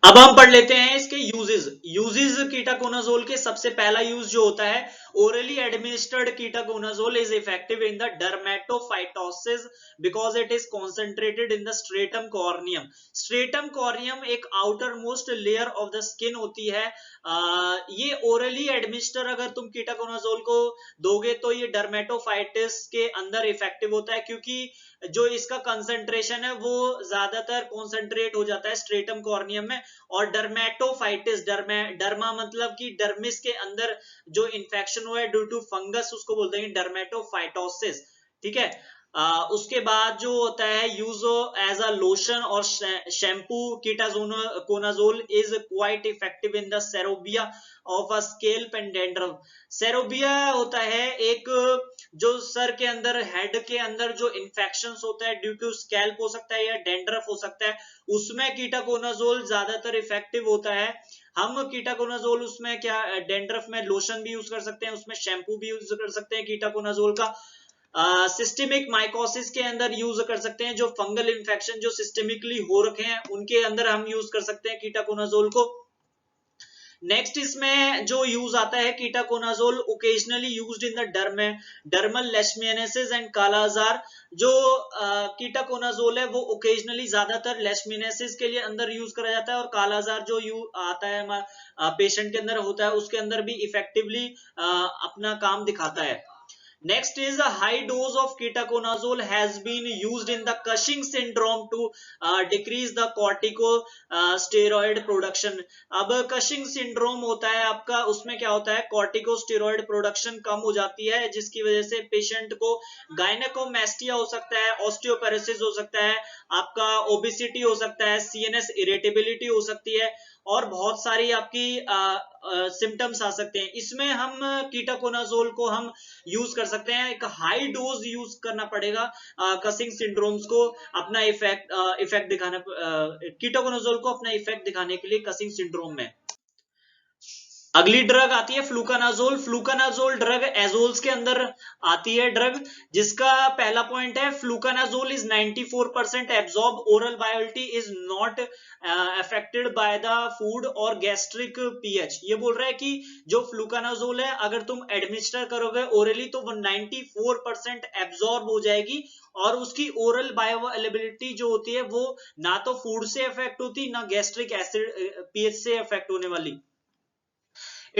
अब हम पढ़ लेते हैं इसके यूजेस कीटाकोनाजोल के। सबसे पहला यूज जो होता है, orally administered ketoconazole is effective in the dermatophytosis because it is concentrated in the stratum corneum. Stratum corneum एक outer most layer of the skin होती है। ये ओरली एडमिनिस्टर अगर तुम कीटाकोनाजोल को दोगे तो ये डर्मेटोफाइटिस के अंदर इफेक्टिव होता है, क्योंकि जो इसका कंसंट्रेशन है वो ज्यादातर कॉन्सेंट्रेट हो जाता है स्ट्रेटम कॉर्नियम में। और डर्मेटोफाइटिस, डर्मा मतलब कि डर्मिस के अंदर जो इन्फेक्शन हुआ है ड्यू टू फंगस, उसको बोलते हैं डर्मेटोफाइटोसिस। ठीक है। उसके बाद जो होता है यूज एज अ लोशन और shampoo, ketoconazole is quite effective in the सेरोबिया of a scalp and dandruff. सेरोबिया होता है एक जो सर के अंदर, हेड के अंदर जो इन्फेक्शन होता है ड्यू टू स्कैल्प हो सकता है या डेंड्रफ हो सकता है, उसमें कीटाकोनाजोल ज्यादातर इफेक्टिव होता है। हम कीटाकोनाजोल उसमें क्या, डेंड्रफ में लोशन भी यूज कर सकते हैं, उसमें शैम्पू भी यूज कर सकते हैं कीटाकोनाजोल का। सिस्टेमिक माइकोसिस के अंदर यूज कर सकते हैं, जो फंगल इन्फेक्शन जो सिस्टेमिकली हो रखे हैं उनके अंदर हम यूज कर सकते हैं कीटाकोनाजोल को। नेक्स्ट इसमें जो यूज आता है ketoconazole occasionally used in the dermal leishmaniasis and kala-azar. जो कीटाकोनाजोल है वो ओकेजनली ज्यादातर लेशमियानेसिस के लिए अंदर यूज करा जाता है, और कालाजार जो आता है पेशेंट के अंदर होता है उसके अंदर भी इफेक्टिवली अपना काम दिखाता है। Next is a high dose of ketoconazole has been used in the Cushing syndrome to decrease the corticosteroid production। अब Cushing syndrome होता है आपका, उसमें क्या होता है, corticosteroid production कम हो जाती है, जिसकी वजह से पेशेंट को गायनेकोमेस्टिया हो सकता है, ऑस्टियोपेरोसिस हो सकता है, आपका ओबेसिटी हो सकता है, CNS इरिटेबिलिटी हो सकती है, और बहुत सारी आपकी सिम्टम्स आ सकते हैं। इसमें हम कीटाकोनाजोल को हम यूज कर सकते हैं, एक हाई डोज यूज करना पड़ेगा कसिंग सिंड्रोम्स को अपना इफेक्ट दिखाना, कीटाकोनाजोल को अपना इफेक्ट दिखाने के लिए कसिंग सिंड्रोम में। अगली ड्रग आती है फ्लूकानाजोल। फ्लूकानाजोल ड्रग एजोल्स के अंदर आती है ड्रग, जिसका पहला पॉइंट है fluconazole is 94% absorb oral bioavailability is not affected by the food और गैस्ट्रिक पीएच। ये बोल रहा है कि जो फ्लूकानाजोल है अगर तुम एडमिनिस्टर करोगे ओरली तो वो 94% एब्जॉर्ब हो जाएगी और उसकी ओरल बायोअवेलेबिलिटी जो होती है वो ना तो फूड से अफेक्ट होती ना गैस्ट्रिक एसिड पीएच से अफेक्ट होने वाली।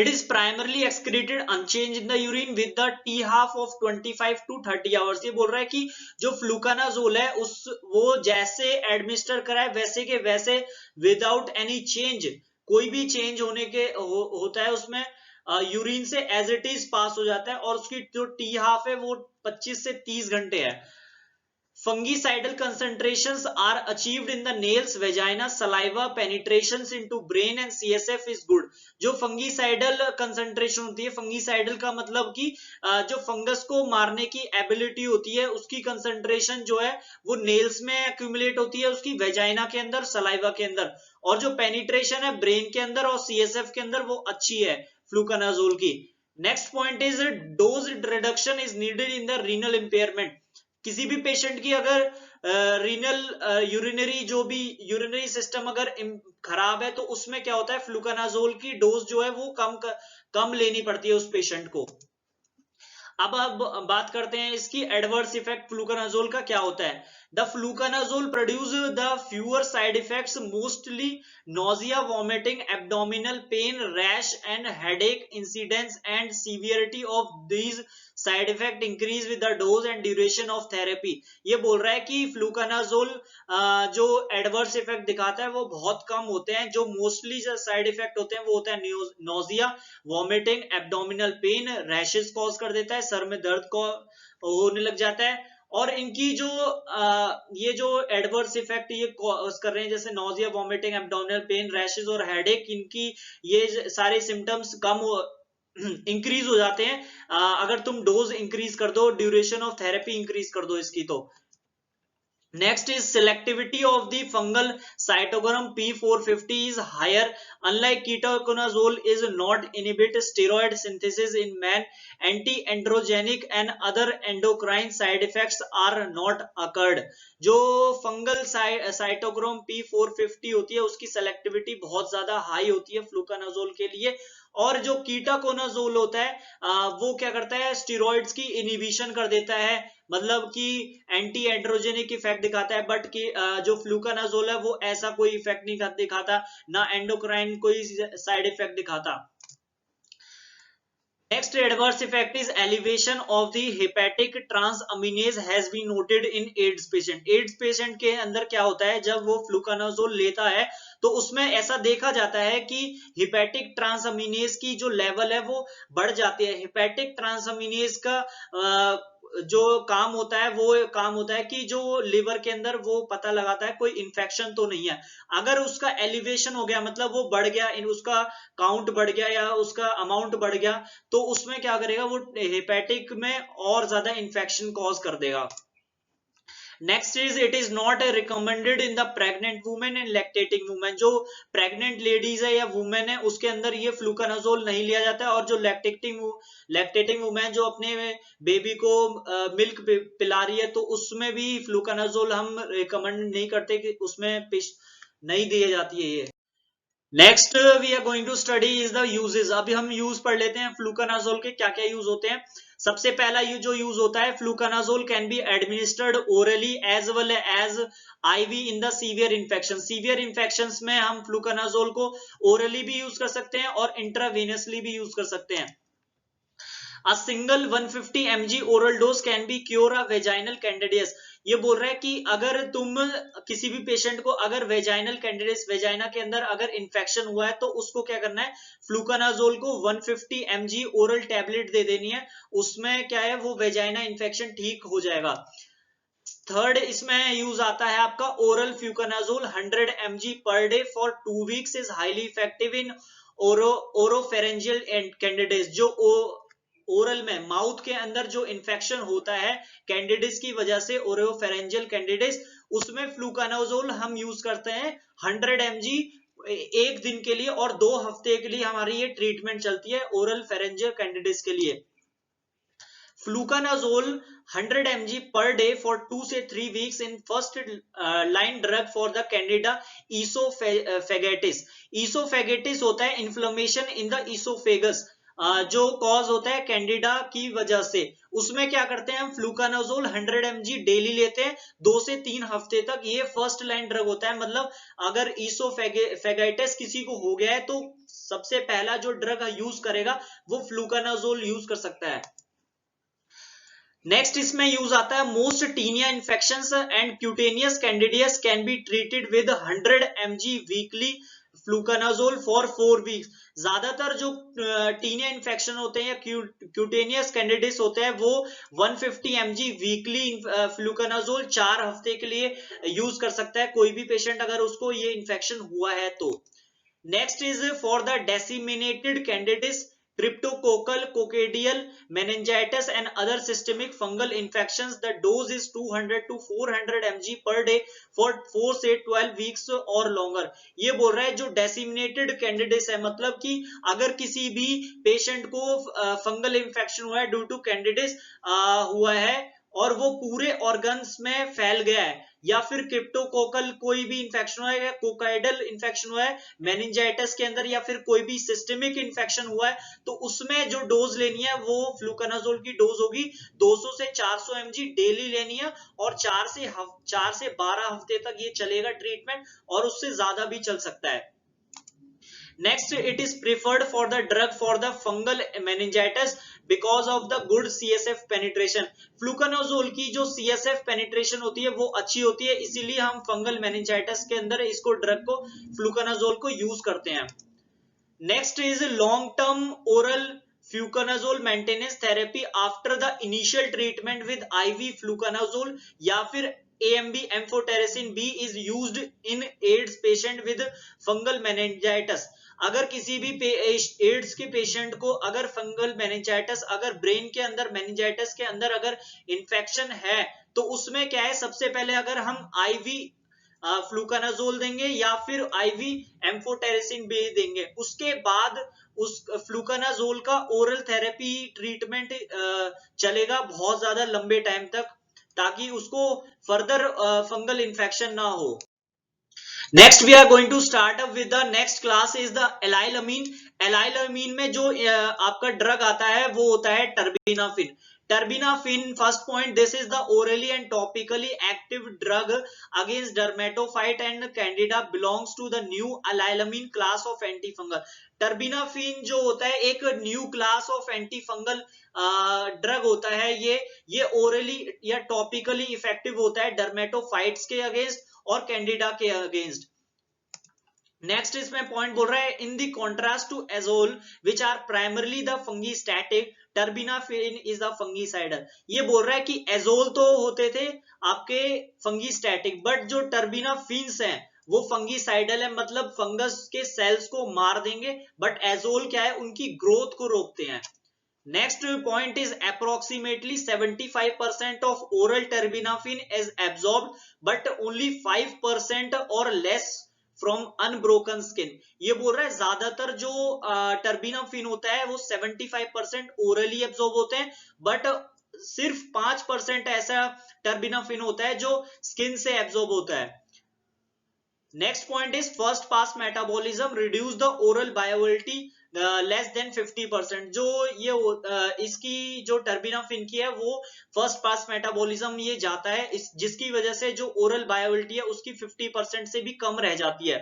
It is primarily excreted unchanged in the urine with the T half of 25 to 30 hours। ये बोल रहा है कि जो फ्लूकानाजोल है वो जैसे एडमिनिस्टर कराए वैसे के वैसे विदाउट एनी चेंज, कोई भी चेंज होने के होता है उसमें यूरिन से एज इट इज पास हो जाता है और उसकी जो टी हाफ है वो 25 से 30 घंटे है। Fungicidal concentrations are achieved in the nails, vagina, saliva, penetrations into brain and CSF is good। जो फंगिसाइडल कंसंट्रेशन होती है, फंगिसाइडल का मतलब कि जो फंगस को मारने की एबिलिटी होती है उसकी कंसंट्रेशन जो है वो नेल्स में एक्यूमुलेट होती है, उसकी वेजाइना के अंदर, सलाइवा के अंदर, और जो पेनिट्रेशन है ब्रेन के अंदर और CSF के अंदर वो अच्छी है फ्लूकानाजोल की। Next point is dose reduction is needed in the renal impairment. किसी भी पेशेंट की अगर रीनल यूरिनरी जो भी यूरिनरी सिस्टम अगर खराब है तो उसमें क्या होता है फ्लूकानाजोल की डोज जो है वो कम लेनी पड़ती है उस पेशेंट को। अब बात करते हैं इसकी एडवर्स इफेक्ट फ्लूकानाजोल का क्या होता है। The fluconazole produce the fewer side effects, mostly nausea, vomiting, abdominal pain, rash and headache. Incidence and severity of these side effect increase with the dose and duration of therapy. ये बोल रहा है कि फ्लूकानाजोल जो एडवर्स इफेक्ट दिखाता है वो बहुत कम होते हैं, जो मोस्टली साइड इफेक्ट होते हैं वो होता है nausea, vomiting, abdominal pen, rashes cause कर देता है, सर में दर्द को होने लग जाता है। और इनकी जो ये जो एडवर्स इफेक्ट ये कॉज कर रहे हैं जैसे nausea, vomiting, abdominal pen, rashes और हेडेक, इनकी ये सारे सिम्टम्स इंक्रीज हो जाते हैं अगर तुम डोज इंक्रीज कर दो, ड्यूरेशन ऑफ थेरेपी इंक्रीज कर दो इसकी। तो Next is selectivity of the fungal cytochrome P450 is higher. Unlike ketoconazole is not inhibit steroid synthesis in man. Anti-androgenic and other endocrine side effects are not occurred. जो fungal cytochrome P450 होती है उसकी selectivity बहुत ज्यादा high होती है फ्लूकानाजोल के लिए, और जो कीटाकोनाजोल होता है वो क्या करता है स्टेरॉइड्स की इनहिबिशन कर देता है, मतलब कि एंटी एंड्रोजेनिक इफेक्ट दिखाता है, बट कि जो फ्लूकानाजोल है वो ऐसा कोई इफेक्ट नहीं दिखाता, ना एंडोक्राइन कोई साइड इफेक्ट दिखाता। Next adverse effect is elevation of the hepatic transaminase has been noted in AIDS patient। AIDS patient के अंदर क्या होता है जब वो फ्लूकानाजोल लेता है तो उसमें ऐसा देखा जाता है कि हिपैटिक ट्रांसअमीनेज की जो लेवल है वो बढ़ जाती है। हिपैटिक ट्रांसअमीनेज का जो काम होता है वो काम होता है कि जो लिवर के अंदर वो पता लगाता है कोई इन्फेक्शन तो नहीं है। अगर उसका एलिवेशन हो गया मतलब वो बढ़ गया, उसका काउंट बढ़ गया या उसका अमाउंट बढ़ गया तो उसमें क्या करेगा वो हेपेटिक में और ज्यादा इन्फेक्शन कॉज कर देगा। Next is it is not recommended in the pregnant women and lactating women. जो प्रेग्नेंट लेडीज है या वुमेन है उसके अंदर ये फ्लूकानाजोल नहीं लिया जाता है, और जो लैक्टेटिंग वुमेन जो अपने बेबी को मिल्क पिला रही है तो उसमें भी फ्लूकानाजोल हम रिकमेंड नहीं करते कि उसमें नहीं दी जाती है ये। Next we are going to study is the uses. अभी हम यूज पढ़ लेते हैं फ्लूकानाजोल के क्या क्या यूज होते हैं। सबसे पहला जो यूज होता है fluconazole can be administered orally as well as IV in the severe infection. Severe infections में हम फ्लूकानाजोल को ओरली भी यूज कर सकते हैं और इंट्रावेनसली भी यूज कर सकते हैं। A single 150 mg oral dose can be cure a vaginal candidiasis। ये बोल रहा है कि अगर तुम किसी भी पेशेंट को अगर वेजाइनल कैंडिडियस वेजाइना के अंदर अगर इन्फेक्शन हुआ है तो उसको क्या करना है फ्लूकानाजोल को 150 mg ओरल टैबलेट दे देनी है, उसमें क्या है वो वेजाइना इन्फेक्शन ठीक हो जाएगा। थर्ड इसमें यूज आता है आपका ओरल फ्लूकानाजोल 100 mg पर day for 2 weeks is highly effective in oropharyngeal candidiasis, जो ओरल में माउथ के अंदर जो इन्फेक्शन होता है कैंडिडिस की वजह से, ओरोफेरेंजियल कैंडिडिस, उसमें फ्लूकानाजोल हम यूज करते हैं 100 mg एक दिन के लिए, और 2 हफ्ते के लिए हमारी ये ट्रीटमेंट चलती है ओरल फेरेंजियल कैंडिडिस के लिए। फ्लूकानाजोल 100 mg per day for 2 से 3 weeks in first line drug for the candida esophagitis। esophagitis होता है इन्फ्लेमेशन इन द esophagus, जो कॉज होता है कैंडिडा की वजह से। उसमें क्या करते हैं हम, फ्लूकानाजोल 100 mg डेली लेते हैं 2 से 3 हफ्ते तक। ये फर्स्ट लाइन ड्रग होता है, मतलब अगर ईसोफेगाइटिस किसी को हो गया है तो सबसे पहला जो ड्रग यूज करेगा वो फ्लूकानाजोल यूज कर सकता है। नेक्स्ट इसमें यूज आता है most tinea infections and cutaneous candidiasis can be treated with 100 mg weekly fluconazole for 4 weeks. ज्यादातर जो टीनिया इन्फेक्शन होते हैं या क्यूटेनियस कैंडिडियस होते हैं वो 150 mg वीकली फ्लूकानाजोल 4 हफ्ते के लिए यूज कर सकता है कोई भी पेशेंट अगर उसको ये इन्फेक्शन हुआ है तो। Next is for the disseminated candidiasis, cryptococcal, coccidial meningitis and other systemic fungal infections, the dose is 200 to 400 mg per day for 4 से 12 weeks or longer। ये बोल रहा है जो डेसिमिनेटेड कैंडिडिस है, मतलब कि अगर किसी भी पेशेंट को फंगल इन्फेक्शन हुआ है ड्यू टू कैंडिडिस हुआ है और वो पूरे ऑर्गन्स में फैल गया है, या फिर क्रिप्टोकोकल कोई भी इन्फेक्शन हुआ है, या कोकाइडल इन्फेक्शन हुआ है मेनिंजाइटिस के अंदर, या फिर कोई भी सिस्टेमिक इन्फेक्शन हुआ है, तो उसमें जो डोज लेनी है वो फ्लूकानाजोल की डोज होगी 200 से 400 mg डेली लेनी है, और 4 से 12 हफ्ते तक ये चलेगा ट्रीटमेंट, और उससे ज्यादा भी चल सकता है। Next, it is preferred for the drug for the fungal meningitis because of the good CSF penetration। फ्लूकानाजोल की जो CSF penetration होती है वो अच्छी होती है, इसीलिए हम फंगल meningitis के अंदर इसको ड्रग को फ्लूकानाजोल को यूज करते हैं। Next is long term oral fluconazole maintenance therapy after the initial treatment with IV fluconazole या फिर AMB amphotericin B is used in AIDS patient with fungal meningitis। अगर किसी भी एड्स के पेशेंट को अगर फंगल मेनिंजाइटिस, अगर ब्रेन के अंदर मेनिंजाइटिस के अंदर अगर इन्फेक्शन है तो उसमें क्या है, सबसे पहले अगर हम IV फ्लूकानाजोल देंगे या फिर IV एम्फोटेरेसिन भी देंगे, उसके बाद उस फ्लूकानाजोल का ओरल थेरेपी ट्रीटमेंट चलेगा बहुत ज्यादा लंबे टाइम तक, ताकि उसको फर्दर फंगल इन्फेक्शन ना हो। Next we are going to start up with the next class is the allylamine. Allylamine में जो आपका ड्रग आता है वो होता है terbinafine. Terbinafine first point, this is the orally and topically active drug against dermatophyte and Candida, belongs to the new allylamine class of antifungal. Terbinafine जो होता है एक new class of antifungal drug होता है। ये ओरली या topically effective होता है डर्मेटोफाइट्स के अगेंस्ट और कैंडिडा के अगेंस्ट। नेक्स्ट इसमें पॉइंट बोल रहा है, in the contrast to azole which are primarily the fungistatic, terbinafine is the fungicidal. ये बोल रहा है कि एजोल तो होते थे आपके फंगीस्टैटिक, बट जो टर्बिनाफिन्स हैं वो फंगीसाइडल है, मतलब फंगस के सेल्स को मार देंगे, बट एजोल क्या है, उनकी ग्रोथ को रोकते हैं। Next point is approximately 75% of oral terbinafine is absorbed but only 5% or less from unbroken skin। ये बोल रहा है ज्यादातर जो टर्बिनाफिन होता है वो 75% ओरली एब्जॉर्ब होते हैं, बट सिर्फ 5% ऐसा टर्बिनाफिन होता है जो स्किन से एब्जॉर्ब होता है। Next point is first pass metabolism reduce the oral bioavailability less than 50%। जो ये इसकी जो टर्बिनाफिन की है वो फर्स्ट पास मेटाबॉलिज्म ये जाता है, जिसकी वजह से जो ओरल बायोअवेलेबिलिटी है उसकी 50% से भी कम रह जाती है।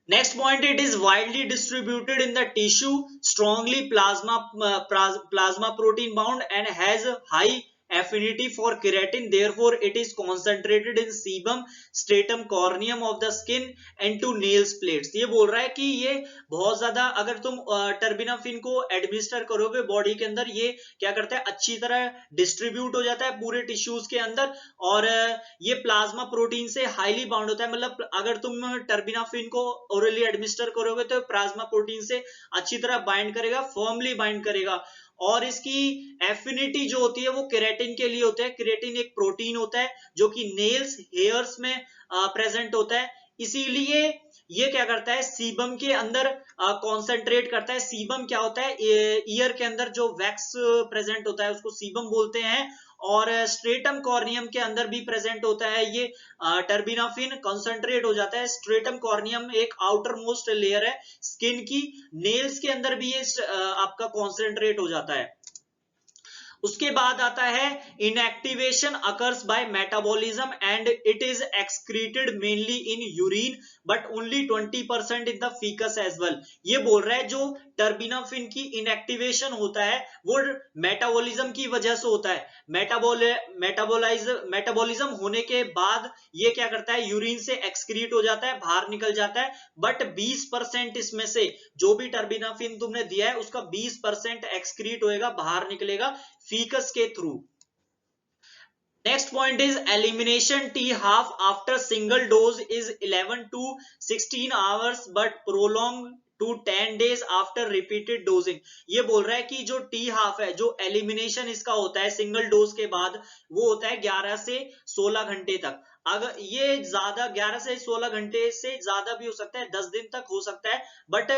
Next point, it is widely distributed in the tissue, strongly plasma protein bound and has high affinity for keratin, therefore it is concentrated in sebum, stratum corneum of the skin and to nails plates। ये बोल रहा है कि ये बहुत ज्यादा अगर तुम टर्बिनाफिन को एडमिनिस्टर करोगे बॉडी के अंदर, ये क्या करता है अच्छी तरह डिस्ट्रीब्यूट हो जाता है पूरे टिश्यूज के अंदर, और ये प्लाज्मा प्रोटीन से हाईली बाउंड होता है। मतलब अगर तुम टर्बिनाफिन को ओरली एडमिनिस्टर करोगे तो प्लाज्मा प्रोटीन से अच्छी तरह बाइंड करेगा, फर्मली बाइंड करेगा, और इसकी एफिनिटी जो होती है वो केराटिन के लिए होता है। केराटिन एक प्रोटीन होता है जो कि नेल्स, हेयर्स में प्रेजेंट होता है, इसीलिए ये क्या करता है सीबम के अंदर कॉन्सेंट्रेट करता है। सीबम क्या होता है, ईयर के अंदर जो वैक्स प्रेजेंट होता है उसको सीबम बोलते हैं, और स्ट्रेटम कॉर्नियम के अंदर भी प्रेजेंट होता है ये टर्बिनाफिन, कंसंट्रेट हो जाता है। स्ट्रेटम कॉर्नियम एक आउटर मोस्ट लेयर है स्किन की, नेल्स के अंदर भी ये आपका कॉन्सेंट्रेट हो जाता है। उसके बाद आता है inactivation occurs by metabolism and it is excreted mainly in urine but only 20% in the faeces as well. ये बोल रहा है जो टर्बिनाफिन की इनएक्टिवेशन होता है वो मेटाबॉलिज्म की वजह से होता है। मेटाबॉलिज्म होने के बाद ये क्या करता है यूरिन से एक्सक्रीट हो जाता है, बाहर निकल जाता है, बट 20% इसमें से जो भी टर्बिनाफिन तुमने दिया है उसका 20% एक्सक्रीट होएगा, बाहर निकलेगा फीकस के through. Next point is elimination T half after single dose is 11 to 16 hours but prolonged to 10 days after repeated dosing। ये बोल रहा है कि जो T half है, जो एलिमिनेशन इसका होता है सिंगल डोज के बाद, वो होता है 11 से 16 घंटे तक। अगर ये ज्यादा 11 से 16 घंटे से ज्यादा भी हो सकता है, 10 दिन तक हो सकता है, बट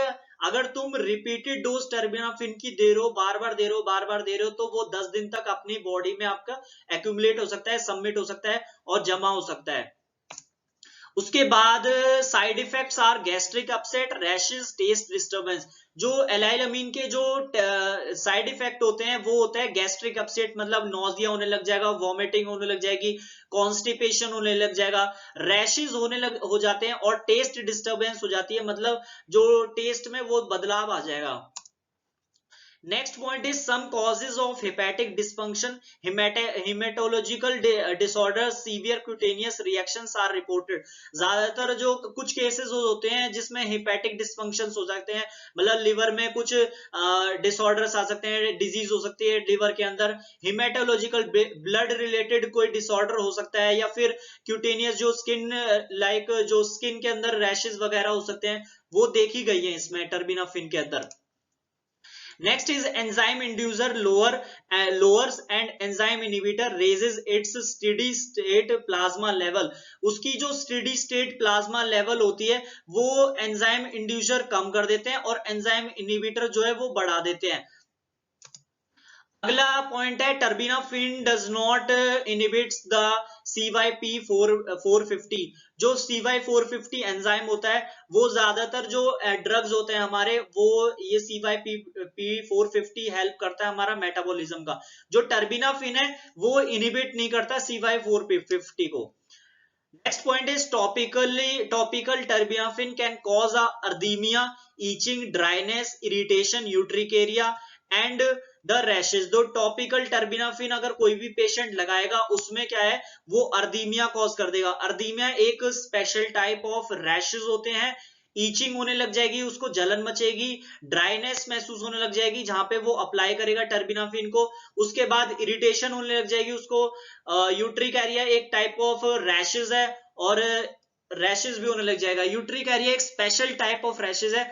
अगर तुम रिपीटेड डोज टर्बिनाफिन की दे रहे हो, बार बार दे रहे हो, बार बार दे रहे हो, तो वो 10 दिन तक अपनी बॉडी में आपका एक्यूमुलेट हो सकता है, सबमिट हो सकता है और जमा हो सकता है। उसके बाद side effects are gastric upset, rashes, taste disturbance. जो एलाइलामीन के जो साइड इफेक्ट होते हैं वो होता है गैस्ट्रिक अपसेट, मतलब नोजिया होने लग जाएगा, वॉमिटिंग होने लग जाएगी, कॉन्स्टिपेशन होने लग जाएगा, रैशेस हो जाते हैं, और टेस्ट डिस्टर्बेंस हो जाती है, मतलब जो टेस्ट में वो बदलाव आ जाएगा। Next point is some causes of hepatic dysfunction, hematological disorders, severe cutaneous reactions are reported। ज्यादातर जो कुछ केसेस होते हैं जिसमें hepatic dysfunctions हो सकते हैं, मतलब लिवर में कुछ डिसऑर्डर्स आ सकते हैं, डिजीज हो सकती है लिवर के अंदर, hematological ब्लड रिलेटेड कोई डिसऑर्डर हो सकता है, या फिर क्यूटेनियस जो स्किन लाइक जो स्किन के अंदर रैशेस वगैरह हो सकते हैं, वो देखी गई है इसमें टर्बिनाफिन के अंदर। Next is enzyme inducer lowers and enzyme inhibitor raises its steady state plasma level। उसकी जो steady state plasma level होती है वो enzyme inducer कम कर देते हैं और enzyme inhibitor जो है वो बढ़ा देते हैं। अगला पॉइंट है terbinafine does not inhibits the CYP450। जो CY450 एंजाइम होता है वो ज्यादातर जो ड्रग्स होते हैं हमारे, वो ये CYP450 हेल्प करता है हमारा मेटाबॉलिज्म का। जो टर्बिनाफिन है वो इनहिबिट नहीं करता CY450 को। Next point is topical terbinafine can cause erythema, itching, dryness, irritation, urticaria and the rashes। जो टॉपिकल टर्बिनाफिन अगर कोई भी पेशेंट लगाएगा उसमें क्या है वो अर्दीमिया कॉज कर देगा। अर्दीमिया एक स्पेशल टाइप ऑफ रैशेस होते हैं, ईचिंग होने लग जाएगी, उसको जलन मचेगी, ड्राइनेस महसूस होने लग जाएगी जहां पे वो अप्लाई करेगा टर्बिनाफिन को। उसके बाद इरिटेशन होने लग जाएगी उसको, यूट्रिक एरिया एक टाइप ऑफ रैशेस है और रैशेस भी होने लग जाएगा। यूट्रिक एरिया एक स्पेशल टाइप ऑफ रैशेस है।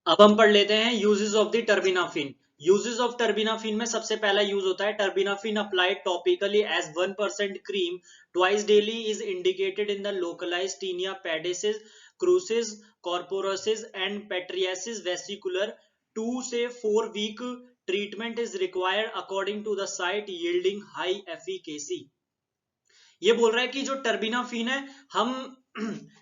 अब हम पढ़ लेते हैं uses of the terbinafine. Uses of terbinafine में सबसे पहला यूज होता है terbinafine applied topically as 1% cream twice daily is indicated in the localised tinea pedis, cruris, corporis and pityriasis versicolor. 2 से 4 week treatment is required according to the site yielding high efficacy. ये बोल रहा है कि जो terbinafine है हम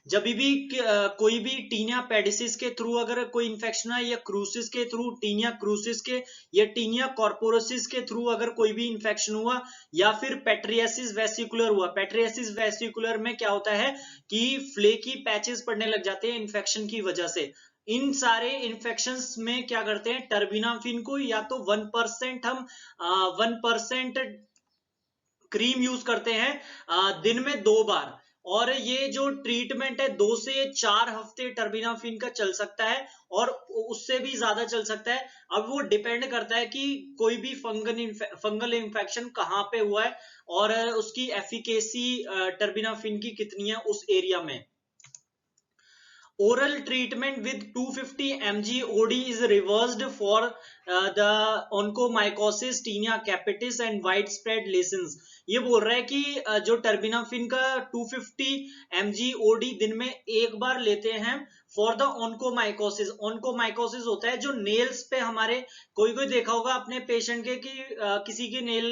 जब भी कोई भी टीनिया पेडिसिस के थ्रू अगर कोई इंफेक्शन है, या क्रूसिस के थ्रू, टीनिया क्रूसिस के या टीनिया कॉर्पोरोसिस के थ्रू अगर कोई भी इंफेक्शन हुआ, या फिर पेट्रियासिस वेसिकुलर हुआ। पेट्रियासिस वेसिकुलर में क्या होता है कि फ्लेकी पैचेस पड़ने लग जाते हैं इंफेक्शन की वजह से। इन सारे इन्फेक्शंस में क्या करते हैं, टर्बिनाफिन को या तो 1% हम 1% क्रीम यूज करते हैं दिन में 2 बार, और ये जो ट्रीटमेंट है 2 से 4 हफ्ते टर्बिनाफिन का चल सकता है और उससे भी ज्यादा चल सकता है। अब वो डिपेंड करता है कि कोई भी फंगल इन्फेक्शन कहाँ पे हुआ है और उसकी एफिकेसी टर्बिनाफिन की कितनी है उस एरिया में। Oral treatment with 250 mg OD is reversed for the onychomycosis, tinea capitis and widespread lesions। ये बोल रहा है कि जो टर्बिनाफिन का 250 mg OD दिन में एक बार लेते हैं फॉर द ऑन्कोमाइकोसिस। ऑन्कोमाइकोसिस होता है जो नेल्स पे हमारे, कोई कोई देखा होगा अपने पेशेंट के कि किसी के नेल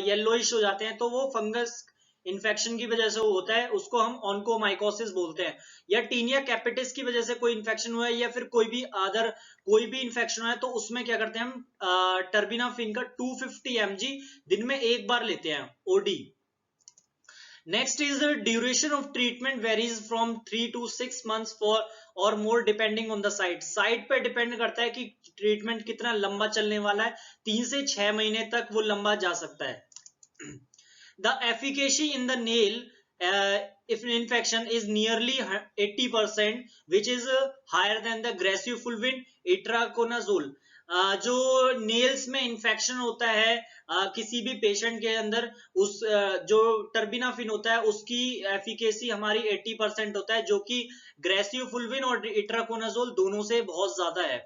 येलोइश हो जाते हैं, तो वो फंगस इन्फेक्शन की वजह से होता है, उसको हम ऑन्कोमाइकोसिस बोलते हैं। या टीनिया कैपिटिस की वजह से कोई इन्फेक्शन हुआ है या फिर कोई भी इन्फेक्शन हुआ है, तो उसमें क्या करते हैं हम टर्बिनाफिन का 250 mg दिन में एक बार लेते हैं OD. Next is the duration of treatment varies from 3 to 6 months for or more depending on the site। Site पे डिपेंड करता है कि ट्रीटमेंट कितना लंबा चलने वाला है, 3 से 6 महीने तक वो लंबा जा सकता है। The efficacy in the nail if infection is nearly 80%, which is higher than the graciofulvin itraconazole। जो नेल्स में इन्फेक्शन होता है किसी भी पेशेंट के अंदर, उस जो टर्बिनाफिन होता है उसकी एफिकेसी हमारी 80% होता है, जो कि ग्रेसियोफुल्विन और इट्राकोनाजोल दोनों से बहुत ज्यादा है।